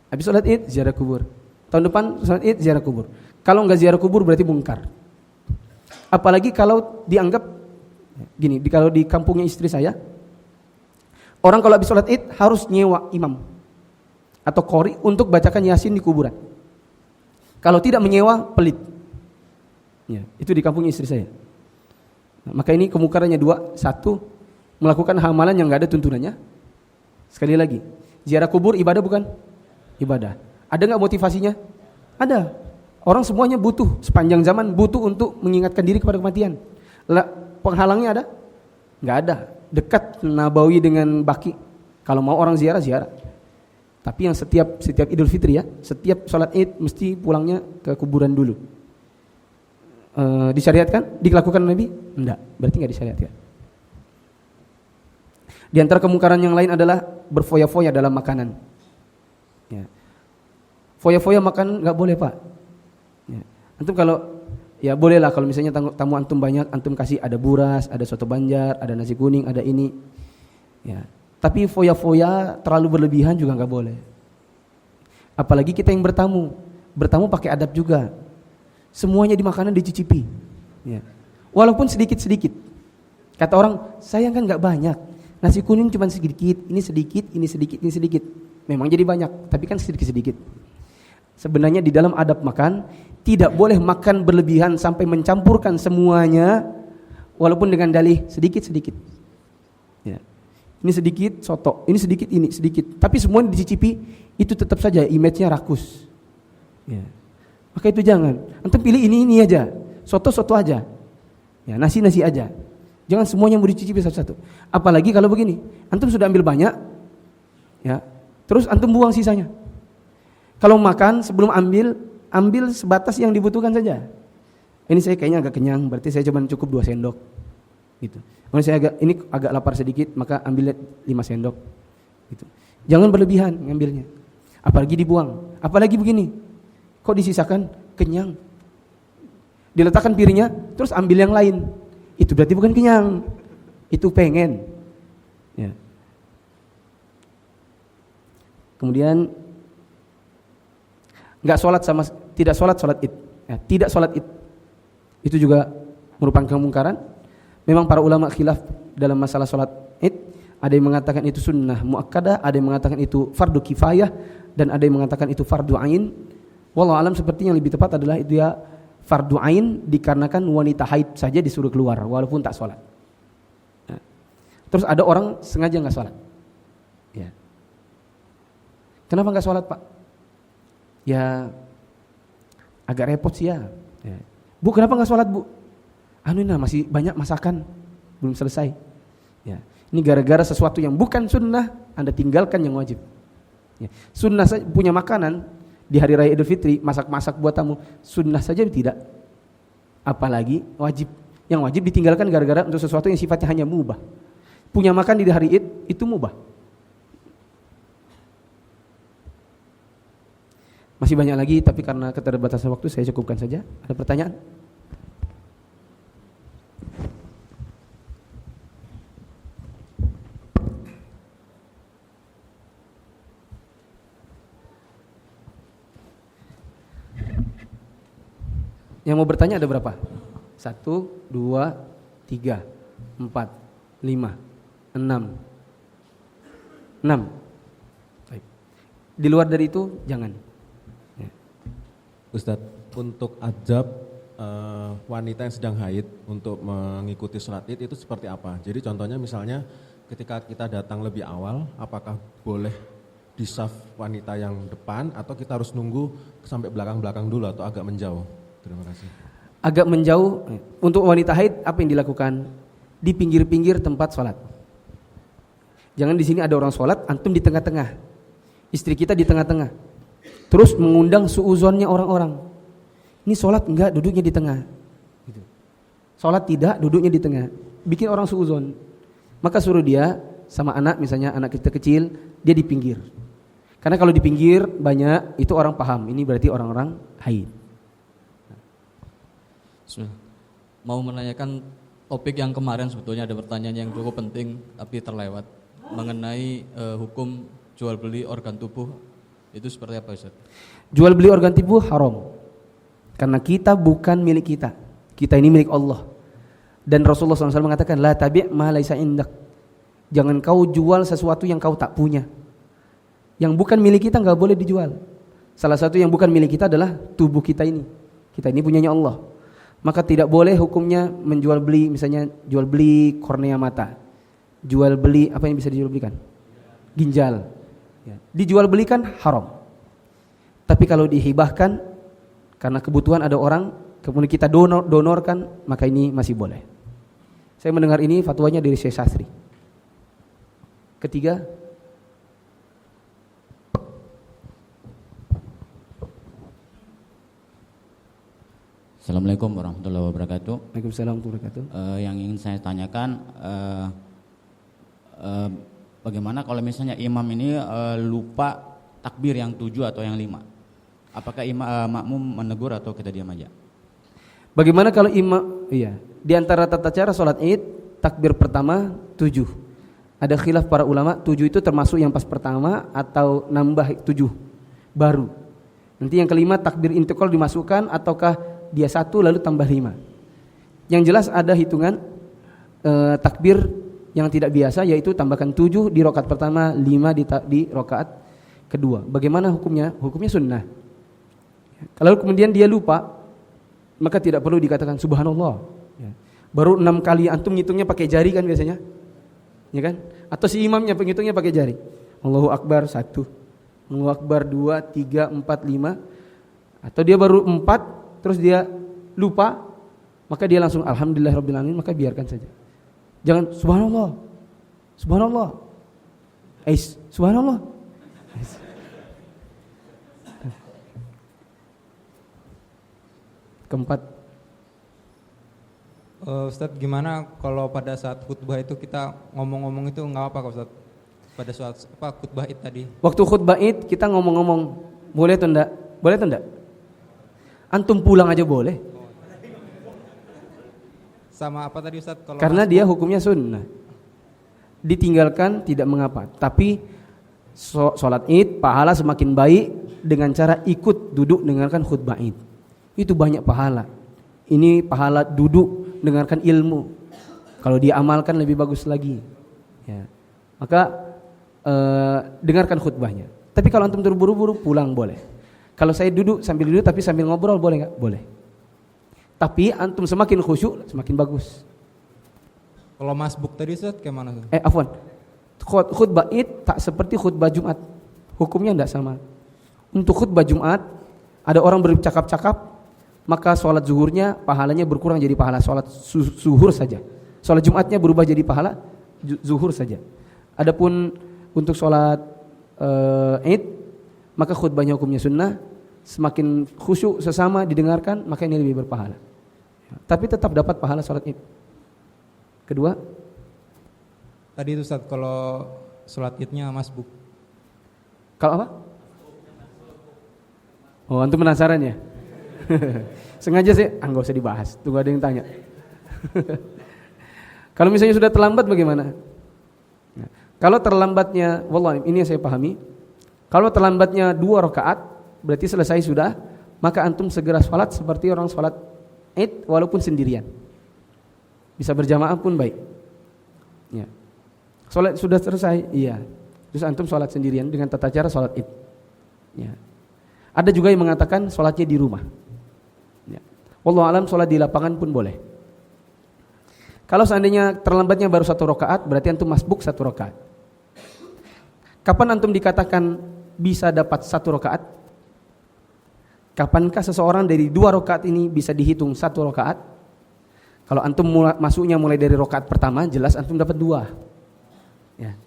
Speaker 1: Habis sholat id ziarah kubur. Tahun depan sholat id ziarah kubur. Kalau enggak ziarah kubur berarti mungkar. Apalagi kalau dianggap gini, kalau di kampungnya istri saya, orang kalau habis sholat id harus nyewa imam atau qori untuk bacakan yasin di kuburan. Kalau tidak menyewa, pelit. Ya, itu di kampungnya istri saya. Nah, maka ini kemungkarannya dua. Satu, melakukan amalan yang enggak ada tuntunannya. Sekali lagi, ziarah kubur ibadah bukan? Ibadah. Ada enggak motivasinya? Ada. Orang semuanya butuh, sepanjang zaman butuh untuk mengingatkan diri kepada kematian. Penghalangnya ada? Enggak ada. Dekat Nabawi dengan Baki. Kalau mau orang ziarah. Tapi yang setiap Idul Fitri ya, setiap sholat id mesti pulangnya ke kuburan dulu. Disyariatkan? Dilakukan Nabi? Enggak, berarti enggak disyariatkan. Di antara kemungkaran yang lain adalah berfoya-foya dalam makanan. Ya. Foya-foya makan enggak boleh, Pak. Ya. Antum kalau ya bolehlah kalau misalnya tamu antum banyak, antum kasih ada buras, ada soto Banjar, ada nasi kuning, ada ini. Ya. Tapi foya-foya terlalu berlebihan juga enggak boleh. Apalagi kita yang bertamu pakai adab juga. Semuanya di makanan dicicipi. Ya. Walaupun sedikit-sedikit. Kata orang, saya kan enggak banyak. Nasi kuning cuma sedikit, ini sedikit, ini sedikit, ini sedikit. Memang jadi banyak, tapi kan sedikit-sedikit. Sebenarnya di dalam adab makan tidak boleh makan berlebihan sampai mencampurkan semuanya. walaupun dengan dalih sedikit-sedikit. Ya. Ini sedikit soto, ini sedikit. Tapi semua dicicipi, itu tetap saja image-nya rakus. Ya. Maka itu jangan. Antum pilih ini aja. Soto aja. Ya, nasi aja. Jangan semuanya mau dicicipi satu-satu. Apalagi kalau begini, antum sudah ambil banyak, ya, terus antum buang sisanya. Kalau makan sebelum ambil sebatas yang dibutuhkan saja. Ini saya kayaknya agak kenyang, berarti saya cuma cukup 2 sendok. Gitu. Kalau saya agak lapar sedikit, maka ambil 5 sendok. Gitu. Jangan berlebihan ngambilnya. Apalagi dibuang. Apalagi begini. Kok disisakan? Kenyang. Diletakkan piringnya, terus ambil yang lain. Itu berarti bukan kenyang. Itu pengen. Ya. Kemudian tidak sholat id. Ya, tidak sholat id. Itu juga merupakan kemungkaran. Memang para ulama khilaf dalam masalah sholat id. Ada yang mengatakan itu sunnah muakkadah, ada yang mengatakan itu fardu kifayah, dan ada yang mengatakan itu fardu ain. Wallahu alam, seperti yang lebih tepat adalah itu ya fardu ain, dikarenakan wanita haid saja disuruh keluar walaupun tak sholat. Nah, terus ada orang sengaja nggak sholat. Ya. Kenapa nggak sholat, Pak? Ya agak repot sih ya. Ya. Bu, kenapa nggak sholat, Bu? Masih banyak masakan belum selesai. Ya. Ini gara-gara sesuatu yang bukan sunnah, Anda tinggalkan yang wajib. Ya. Sunnah punya makanan di hari raya Idul Fitri, masak-masak buat tamu, sunnah saja tidak. Apalagi wajib. Yang wajib ditinggalkan gara-gara untuk sesuatu yang sifatnya hanya mubah. Punya makan di hari Id itu mubah. Masih banyak lagi, tapi karena keterbatasan waktu saya cukupkan saja. Ada pertanyaan? Yang mau bertanya ada berapa? 1, 2, 3, 4, 5, 6. 6. Baik. Di luar dari itu jangan. Ya.
Speaker 3: Ustadz, untuk adab wanita yang sedang haid untuk mengikuti sholat id itu seperti apa? Jadi contohnya misalnya ketika kita datang lebih awal, apakah boleh di saf wanita yang depan atau kita harus nunggu sampai belakang-belakang dulu atau agak menjauh? Terima kasih.
Speaker 1: Agak menjauh. Untuk wanita haid apa yang dilakukan? Di pinggir-pinggir tempat sholat. Jangan di sini ada orang sholat, antum di tengah-tengah. Istri kita di tengah-tengah. Terus mengundang suuzonnya orang-orang. Ini sholat enggak, duduknya di tengah. Gitu. Sholat tidak, duduknya di tengah. Bikin orang suuzon. Maka suruh dia sama anak, misalnya anak kita kecil, dia di pinggir. Karena kalau di pinggir banyak, itu orang paham. Ini berarti orang-orang haid.
Speaker 4: Mau menanyakan topik yang kemarin, sebetulnya ada pertanyaan yang cukup penting tapi terlewat mengenai hukum jual beli organ tubuh, itu seperti apa, Ustaz? Jual beli organ tubuh haram karena kita bukan milik kita. Kita ini milik Allah. Dan Rasulullah SAW mengatakan la tabi' ma laisa indak. Jangan kau jual sesuatu yang kau tak punya. Yang bukan milik kita enggak boleh dijual. Salah satu yang bukan milik kita adalah tubuh kita ini. Kita ini punyanya Allah. Maka tidak boleh hukumnya menjual beli, misalnya jual beli kornea mata, jual beli apa yang bisa dijual belikan, ginjal, ya. Dijual belikan haram. Tapi kalau dihibahkan karena kebutuhan ada orang, kemudian kita donorkan, maka ini masih boleh. Saya mendengar ini fatwanya dari Syekh Sastri. Ketiga,
Speaker 5: Assalamualaikum warahmatullahi wabarakatuh.
Speaker 1: Waalaikumsalam warahmatullahi wabarakatuh.
Speaker 5: Yang ingin saya tanyakan, bagaimana kalau misalnya imam ini lupa takbir yang 7 atau yang 5? Apakah makmum menegur atau kita diam aja?
Speaker 1: Bagaimana kalau imam? Iya. Di antara tata cara sholat id, takbir pertama 7. Ada khilaf para ulama, 7 itu termasuk yang pas pertama atau nambah 7 baru. Nanti yang kelima takbir intiqal dimasukkan ataukah dia 1 lalu tambah 5. Yang jelas ada hitungan takbir yang tidak biasa, yaitu tambahkan 7 di rakaat pertama, 5 di rakaat kedua. Bagaimana hukumnya? Hukumnya sunnah. Kalau kemudian dia lupa, maka tidak perlu dikatakan subhanallah. Baru 6 kali antum ngitungnya pakai jari kan biasanya. Ya kan? Atau si imamnya penghitungnya pakai jari. Allahu Akbar 1, Allahu Akbar 2, 3, 4, 5. Atau dia baru 4 terus dia lupa, maka dia langsung alhamdulillahirabbil alamin, maka biarkan saja. Jangan subhanallah. Subhanallah. Subhanallah. Keempat,
Speaker 6: Ustadz, gimana kalau pada saat khutbah itu kita ngomong-ngomong itu nggak apa-apa Ustadz? Pada saat khutbah Id tadi.
Speaker 1: waktu khutbah Id kita ngomong-ngomong, boleh atau enggak? Boleh atau enggak? Antum pulang aja boleh.
Speaker 6: Sama apa tadi Ustadz? Kalau
Speaker 1: Karena dia hukumnya sunnah. Ditinggalkan tidak mengapa. Tapi sholat Id pahala semakin baik dengan cara ikut duduk dengarkan khutbah Id. Itu banyak pahala. Ini pahala duduk dengarkan ilmu. Kalau dia amalkan lebih bagus lagi. Ya. Maka dengarkan khutbahnya. Tapi kalau antum terburu-buru pulang boleh. Kalau saya duduk sambil duduk tapi sambil ngobrol boleh nggak? Boleh. Tapi antum semakin khusyuk semakin bagus.
Speaker 6: Kalau masbuk tadi Ustadz kayak mana?
Speaker 1: Afwan. Khutbah Id tak seperti khutbah Jumat. Hukumnya tidak sama. Untuk khutbah Jumat ada orang bercakap-cakap, maka sholat zuhurnya pahalanya berkurang jadi pahala sholat zuhur saja. Sholat Jumatnya berubah jadi pahala zuhur saja. Adapun untuk sholat Id, maka khutbahnya hukumnya sunnah. Semakin khusyuk sesama didengarkan, maka ini lebih berpahala. Tapi tetap dapat pahala sholat Id. Kedua,
Speaker 6: Tadi itu Ustadz kalau sholat Idnya masbuk.
Speaker 1: kalau apa? Oh, antum penasaran ya? Sengaja sih, nggak usah dibahas. Tunggu ada yang tanya. Kalau misalnya sudah terlambat bagaimana? Nah, kalau terlambatnya, wallahi ini yang saya pahami. Kalau terlambatnya 2 rakaat, berarti selesai sudah. Maka antum segera sholat seperti orang sholat Id walaupun sendirian. Bisa berjamaah pun baik. Ya. Sholat sudah selesai, iya. Terus antum sholat sendirian dengan tata cara sholat Id. Ya. Ada juga yang mengatakan sholatnya di rumah. Ya. Wallahu alam, sholat di lapangan pun boleh. Kalau seandainya terlambatnya baru 1 rakaat, berarti antum masbuk 1 rakaat. Kapan antum dikatakan bisa dapat 1 rakaat? Kapankah seseorang dari 2 rakaat ini bisa dihitung 1 rakaat? Kalau antum masuknya mulai dari rakaat pertama, jelas antum dapat 2. Ya.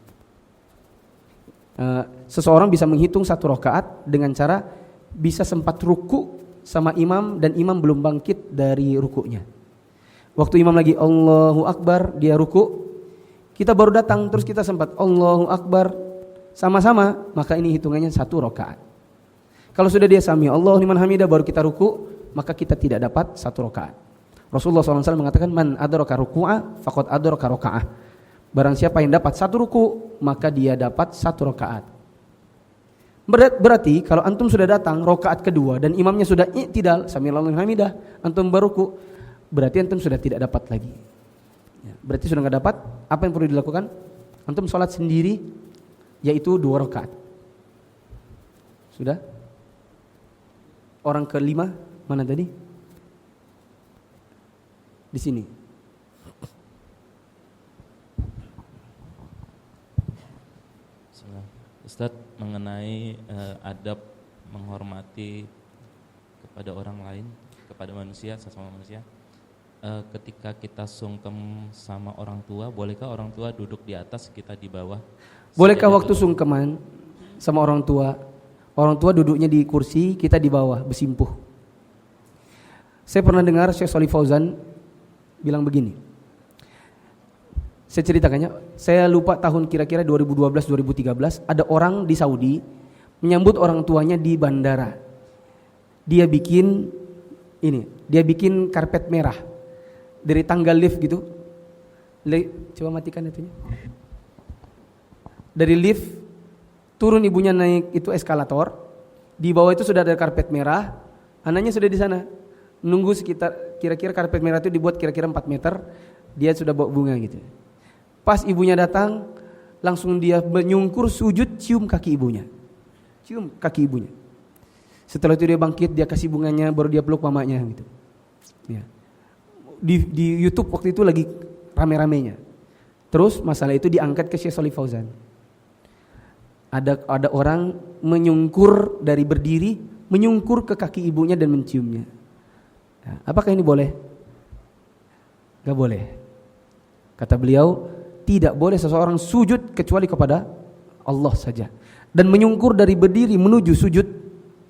Speaker 1: Seseorang bisa menghitung 1 rakaat dengan cara bisa sempat ruku sama imam dan imam belum bangkit dari rukunya. Waktu imam lagi Allahu Akbar, dia ruku, kita baru datang terus kita sempat Allahu Akbar sama-sama, maka ini hitungannya 1 rakaat. Kalau sudah dia sami Allahu liman hamidah baru kita ruku, maka kita tidak dapat 1 rakaat. Rasulullah SAW mengatakan man adraka ruku'a faqad adraka raka'ah. Barang siapa yang dapat 1 ruku, maka dia dapat 1 rakaat. Berarti kalau antum sudah datang rakaat kedua dan imamnya sudah i'tidal sami'allahu liman hamidah, antum baruku, berarti antum sudah tidak dapat lagi. Ya, berarti sudah enggak dapat. Apa yang perlu dilakukan? Antum sholat sendiri, yaitu 2 rakaat. Sudah? Orang kelima mana tadi? Di sini.
Speaker 7: Ustadz, mengenai adab menghormati kepada orang lain, kepada manusia, sesama manusia. Ketika kita sungkem sama orang tua, bolehkah orang tua duduk di atas, kita di bawah?
Speaker 1: Bolehkah waktu sungkeman sama orang tua duduknya di kursi, kita di bawah bersimpuh? Saya pernah dengar Syekh Shalih Fauzan bilang begini. Saya ceritakannya, saya lupa tahun kira-kira 2012-2013, ada orang di Saudi menyambut orang tuanya di bandara. Dia bikin karpet merah dari tangga lift gitu. Coba matikan itunya. Dari lift turun ibunya naik itu eskalator, di bawah itu sudah ada karpet merah, anaknya sudah di sana. Nunggu sekitar kira-kira karpet merah itu dibuat kira-kira 4 meter, dia sudah bawa bunga gitu. Pas ibunya datang, langsung dia menyungkur sujud cium kaki ibunya. Setelah itu dia bangkit, dia kasih bunganya, baru dia peluk mamanya gitu. Ya. di YouTube waktu itu lagi rame-ramenya. Terus masalah itu diangkat ke Syekh Shalih Fauzan. Ada orang menyungkur dari berdiri, menyungkur ke kaki ibunya dan menciumnya. Nah, apakah ini boleh? Gak boleh. Kata beliau, tidak boleh seseorang sujud kecuali kepada Allah saja. Dan menyungkur dari berdiri menuju sujud,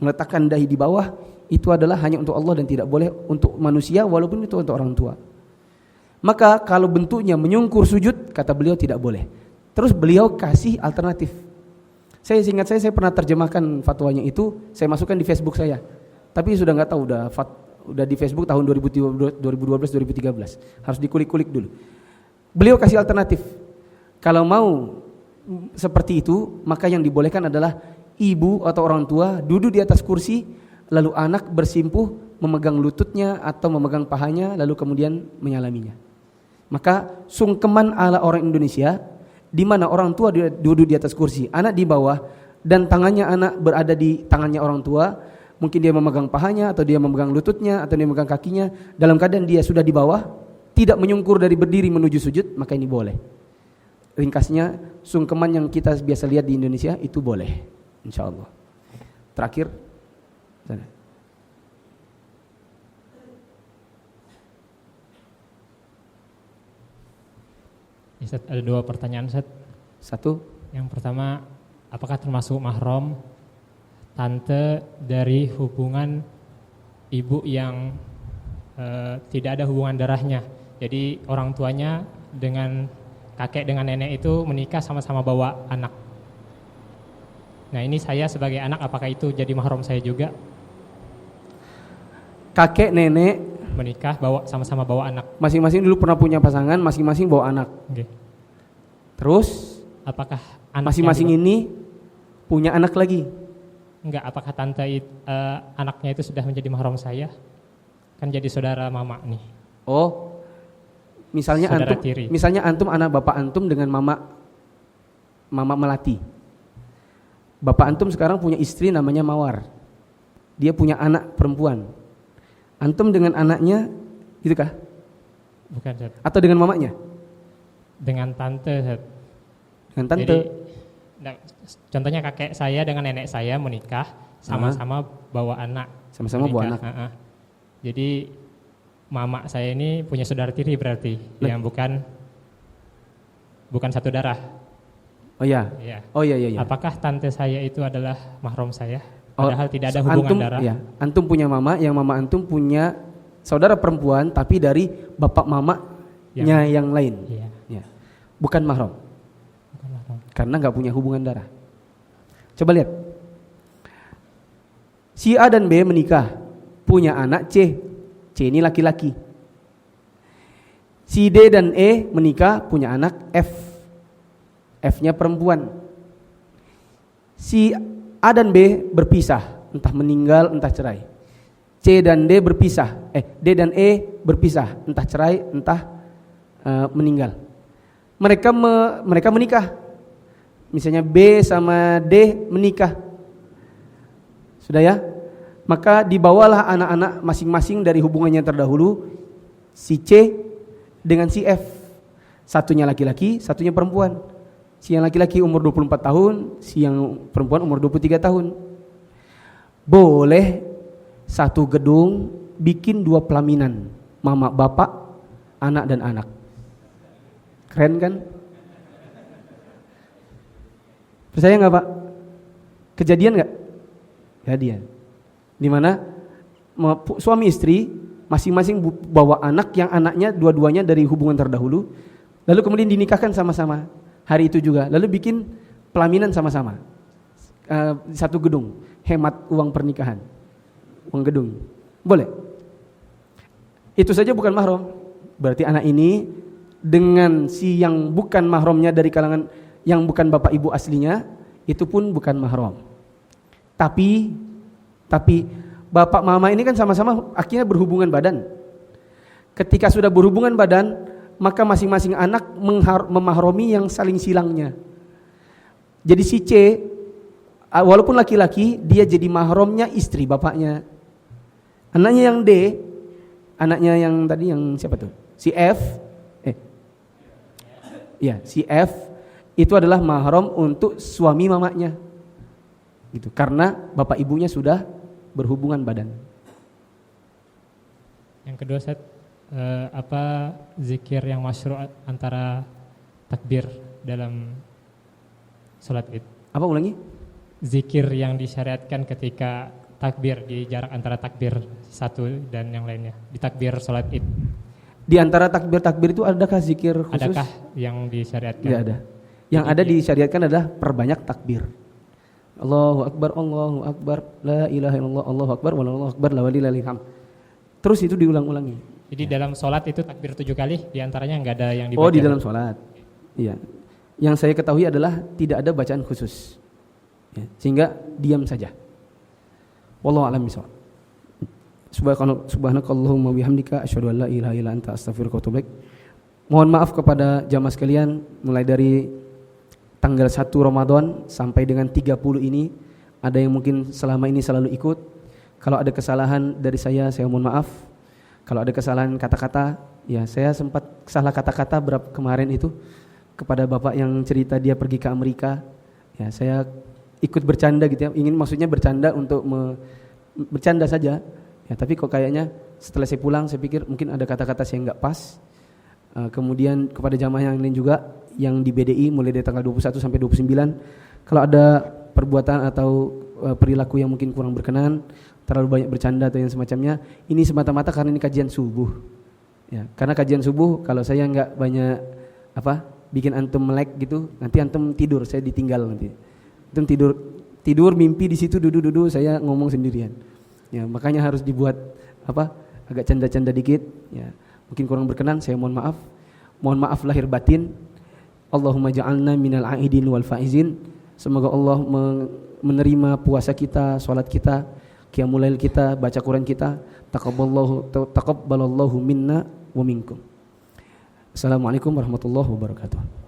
Speaker 1: meletakkan dahi di bawah, itu adalah hanya untuk Allah dan tidak boleh untuk manusia walaupun itu untuk orang tua. Maka kalau bentuknya menyungkur sujud, kata beliau tidak boleh. Terus beliau kasih alternatif. Saya pernah terjemahkan fatwanya itu, saya masukkan di Facebook saya. Tapi sudah nggak tahu, udah di Facebook tahun 2012-2013. Harus dikulik-kulik dulu. Beliau kasih alternatif. Kalau mau seperti itu, maka yang dibolehkan adalah ibu atau orang tua duduk di atas kursi, lalu anak bersimpuh memegang lututnya atau memegang pahanya, lalu kemudian menyalaminya. Maka sungkeman ala orang Indonesia, di mana orang tua duduk di atas kursi, anak di bawah, dan tangannya anak berada di tangannya orang tua. Mungkin dia memegang pahanya, atau dia memegang lututnya, atau dia memegang kakinya. Dalam keadaan dia sudah di bawah, tidak menyungkur dari berdiri menuju sujud, maka ini boleh. Ringkasnya, sungkeman yang kita biasa lihat di Indonesia itu boleh, insya Allah. Terakhir, sana.
Speaker 8: Ustaz, ada 2 pertanyaan, Ustaz.
Speaker 1: Satu,
Speaker 8: Yang pertama, apakah termasuk mahram tante dari hubungan ibu yang tidak ada hubungan darahnya? Jadi orang tuanya dengan kakek dengan nenek itu menikah sama-sama bawa anak. Nah, ini saya sebagai anak, apakah itu jadi mahram saya juga?
Speaker 1: kakek nenek
Speaker 8: Menikah sama-sama bawa anak.
Speaker 1: masing-masing dulu pernah punya pasangan, masing-masing bawa anak.
Speaker 8: Oke.
Speaker 1: Terus
Speaker 8: Apakah anaknya
Speaker 1: masing-masing
Speaker 8: juga-
Speaker 1: ini punya anak lagi.
Speaker 8: Enggak, apakah tante anaknya itu sudah menjadi mahram saya? Kan jadi saudara mama nih.
Speaker 1: Oh, misalnya
Speaker 8: Saudara
Speaker 1: antum,
Speaker 8: tiri.
Speaker 1: misalnya antum anak bapak antum dengan mama Melati. Bapak antum sekarang punya istri namanya Mawar. Dia punya anak perempuan. Antum dengan anaknya, gitu kah?
Speaker 8: Bukan, Zat.
Speaker 1: Atau dengan mamanya?
Speaker 8: Dengan tante, Zat.
Speaker 1: Dengan tante.
Speaker 8: Jadi, contohnya kakek saya dengan nenek saya menikah, sama-sama bawa anak.
Speaker 1: Sama-sama bawa
Speaker 8: Menikah,
Speaker 1: anak.
Speaker 8: Jadi mama saya ini punya saudara tiri berarti, yang bukan satu darah.
Speaker 1: Oh ya.
Speaker 8: Iya.
Speaker 1: Oh iya iya.
Speaker 8: Apakah tante saya itu adalah mahram saya?
Speaker 1: Oh,
Speaker 8: Padahal tidak ada hubungan
Speaker 1: antum,
Speaker 8: darah.
Speaker 1: ya, antum punya mama, yang mama antum punya saudara perempuan, tapi dari bapak mamanya yang lain.
Speaker 8: Iya.
Speaker 1: Ya. Bukan mahram,
Speaker 8: Bukan mahram.
Speaker 1: karena nggak punya hubungan darah. Coba lihat, si A dan B menikah, punya anak C. C ini laki-laki. Si D dan E menikah, punya anak F. F-nya perempuan. Si A dan B berpisah, entah meninggal, entah cerai. C dan D berpisah, D dan E berpisah, entah cerai, entah meninggal. Mereka menikah. Misalnya B sama D menikah. Sudah ya? Maka dibawalah anak-anak masing-masing dari hubungannya terdahulu, si C dengan si F. Satunya laki-laki, satunya perempuan. Si yang laki-laki umur 24 tahun, si yang perempuan umur 23 tahun. Boleh satu gedung bikin 2 pelaminan, mama bapak, anak dan anak. Keren kan? Percaya nggak Pak? Kejadian nggak? Kejadian. Di mana suami istri masing-masing bawa anak yang anaknya dua-duanya dari hubungan terdahulu, lalu kemudian dinikahkan sama-sama hari itu juga, lalu bikin pelaminan sama-sama, satu gedung, hemat uang pernikahan, uang gedung, boleh. Itu saja bukan mahram. Berarti anak ini dengan si yang bukan mahramnya dari kalangan yang bukan bapak ibu aslinya, itu pun bukan mahram. Tapi bapak mama ini kan sama-sama akhirnya berhubungan badan. Ketika sudah berhubungan badan, maka masing-masing anak memahromi yang saling silangnya. Jadi si C, walaupun laki-laki, dia jadi mahramnya istri bapaknya. Anaknya yang D, anaknya yang tadi yang siapa tuh? Si F. Si F itu adalah mahram untuk suami mamanya. Gitu. Karena bapak ibunya sudah berhubungan badan.
Speaker 8: Yang kedua Ustaz, apa zikir yang masyru' antara takbir dalam salat Id?
Speaker 1: Apa ulangi?
Speaker 8: Zikir yang disyariatkan ketika takbir, di jarak antara takbir satu dan yang lainnya di takbir salat Id.
Speaker 1: Di antara takbir-takbir itu adakah zikir khusus?
Speaker 8: Adakah yang disyariatkan?
Speaker 1: Tidak ada. Yang ada disyariatkan adalah perbanyak takbir. Allahu Akbar, la ilaha illallah, Allahu Akbar, wallahu akbar, la ilaha illallah. Terus itu diulang-ulangi.
Speaker 8: Jadi dalam sholat itu takbir 7 kali, diantaranya nggak ada yang dibaca.
Speaker 1: Oh, di dalam sholat. Iya. Yang saya ketahui adalah tidak ada bacaan khusus. Ya, sehingga diam saja. Wallahu a'lam bishawab. Subhanakallahumma bihamdika asyhadu an la ilaha illa anta astaghfiruka wa atubu ilaik. Mohon maaf kepada jamaah sekalian, mulai dari tanggal 1 Ramadan sampai dengan 30 ini ada yang mungkin selama ini selalu ikut. Kalau ada kesalahan dari saya mohon maaf. Kalau ada kesalahan kata-kata, ya saya sempat salah kata-kata kemarin itu kepada bapak yang cerita dia pergi ke Amerika. Ya, saya ikut bercanda gitu ya, maksudnya bercanda untuk bercanda saja. Ya, tapi kok kayaknya setelah saya pulang saya pikir mungkin ada kata-kata saya nggak pas. Kemudian kepada jamaah yang lain juga yang di BDI mulai dari tanggal 21 sampai 29, kalau ada perbuatan atau perilaku yang mungkin kurang berkenan, terlalu banyak bercanda atau yang semacamnya, ini semata-mata karena ini kajian subuh. Ya, karena kajian subuh kalau saya nggak banyak bikin antum melek gitu, nanti antum tidur, saya ditinggal nanti. Antum tidur mimpi di situ duduk saya ngomong sendirian. Ya, makanya harus dibuat agak canda-canda dikit. Ya, mungkin kurang berkenan, saya mohon maaf. Mohon maaf lahir batin. Allahumma ja'alna minal a'idin wal faizin. Semoga Allah menerima puasa kita, salat kita, qiyamul lail kita, baca Quran kita. Taqabbalallahu minna wa minkum. Assalamualaikum warahmatullahi wabarakatuh.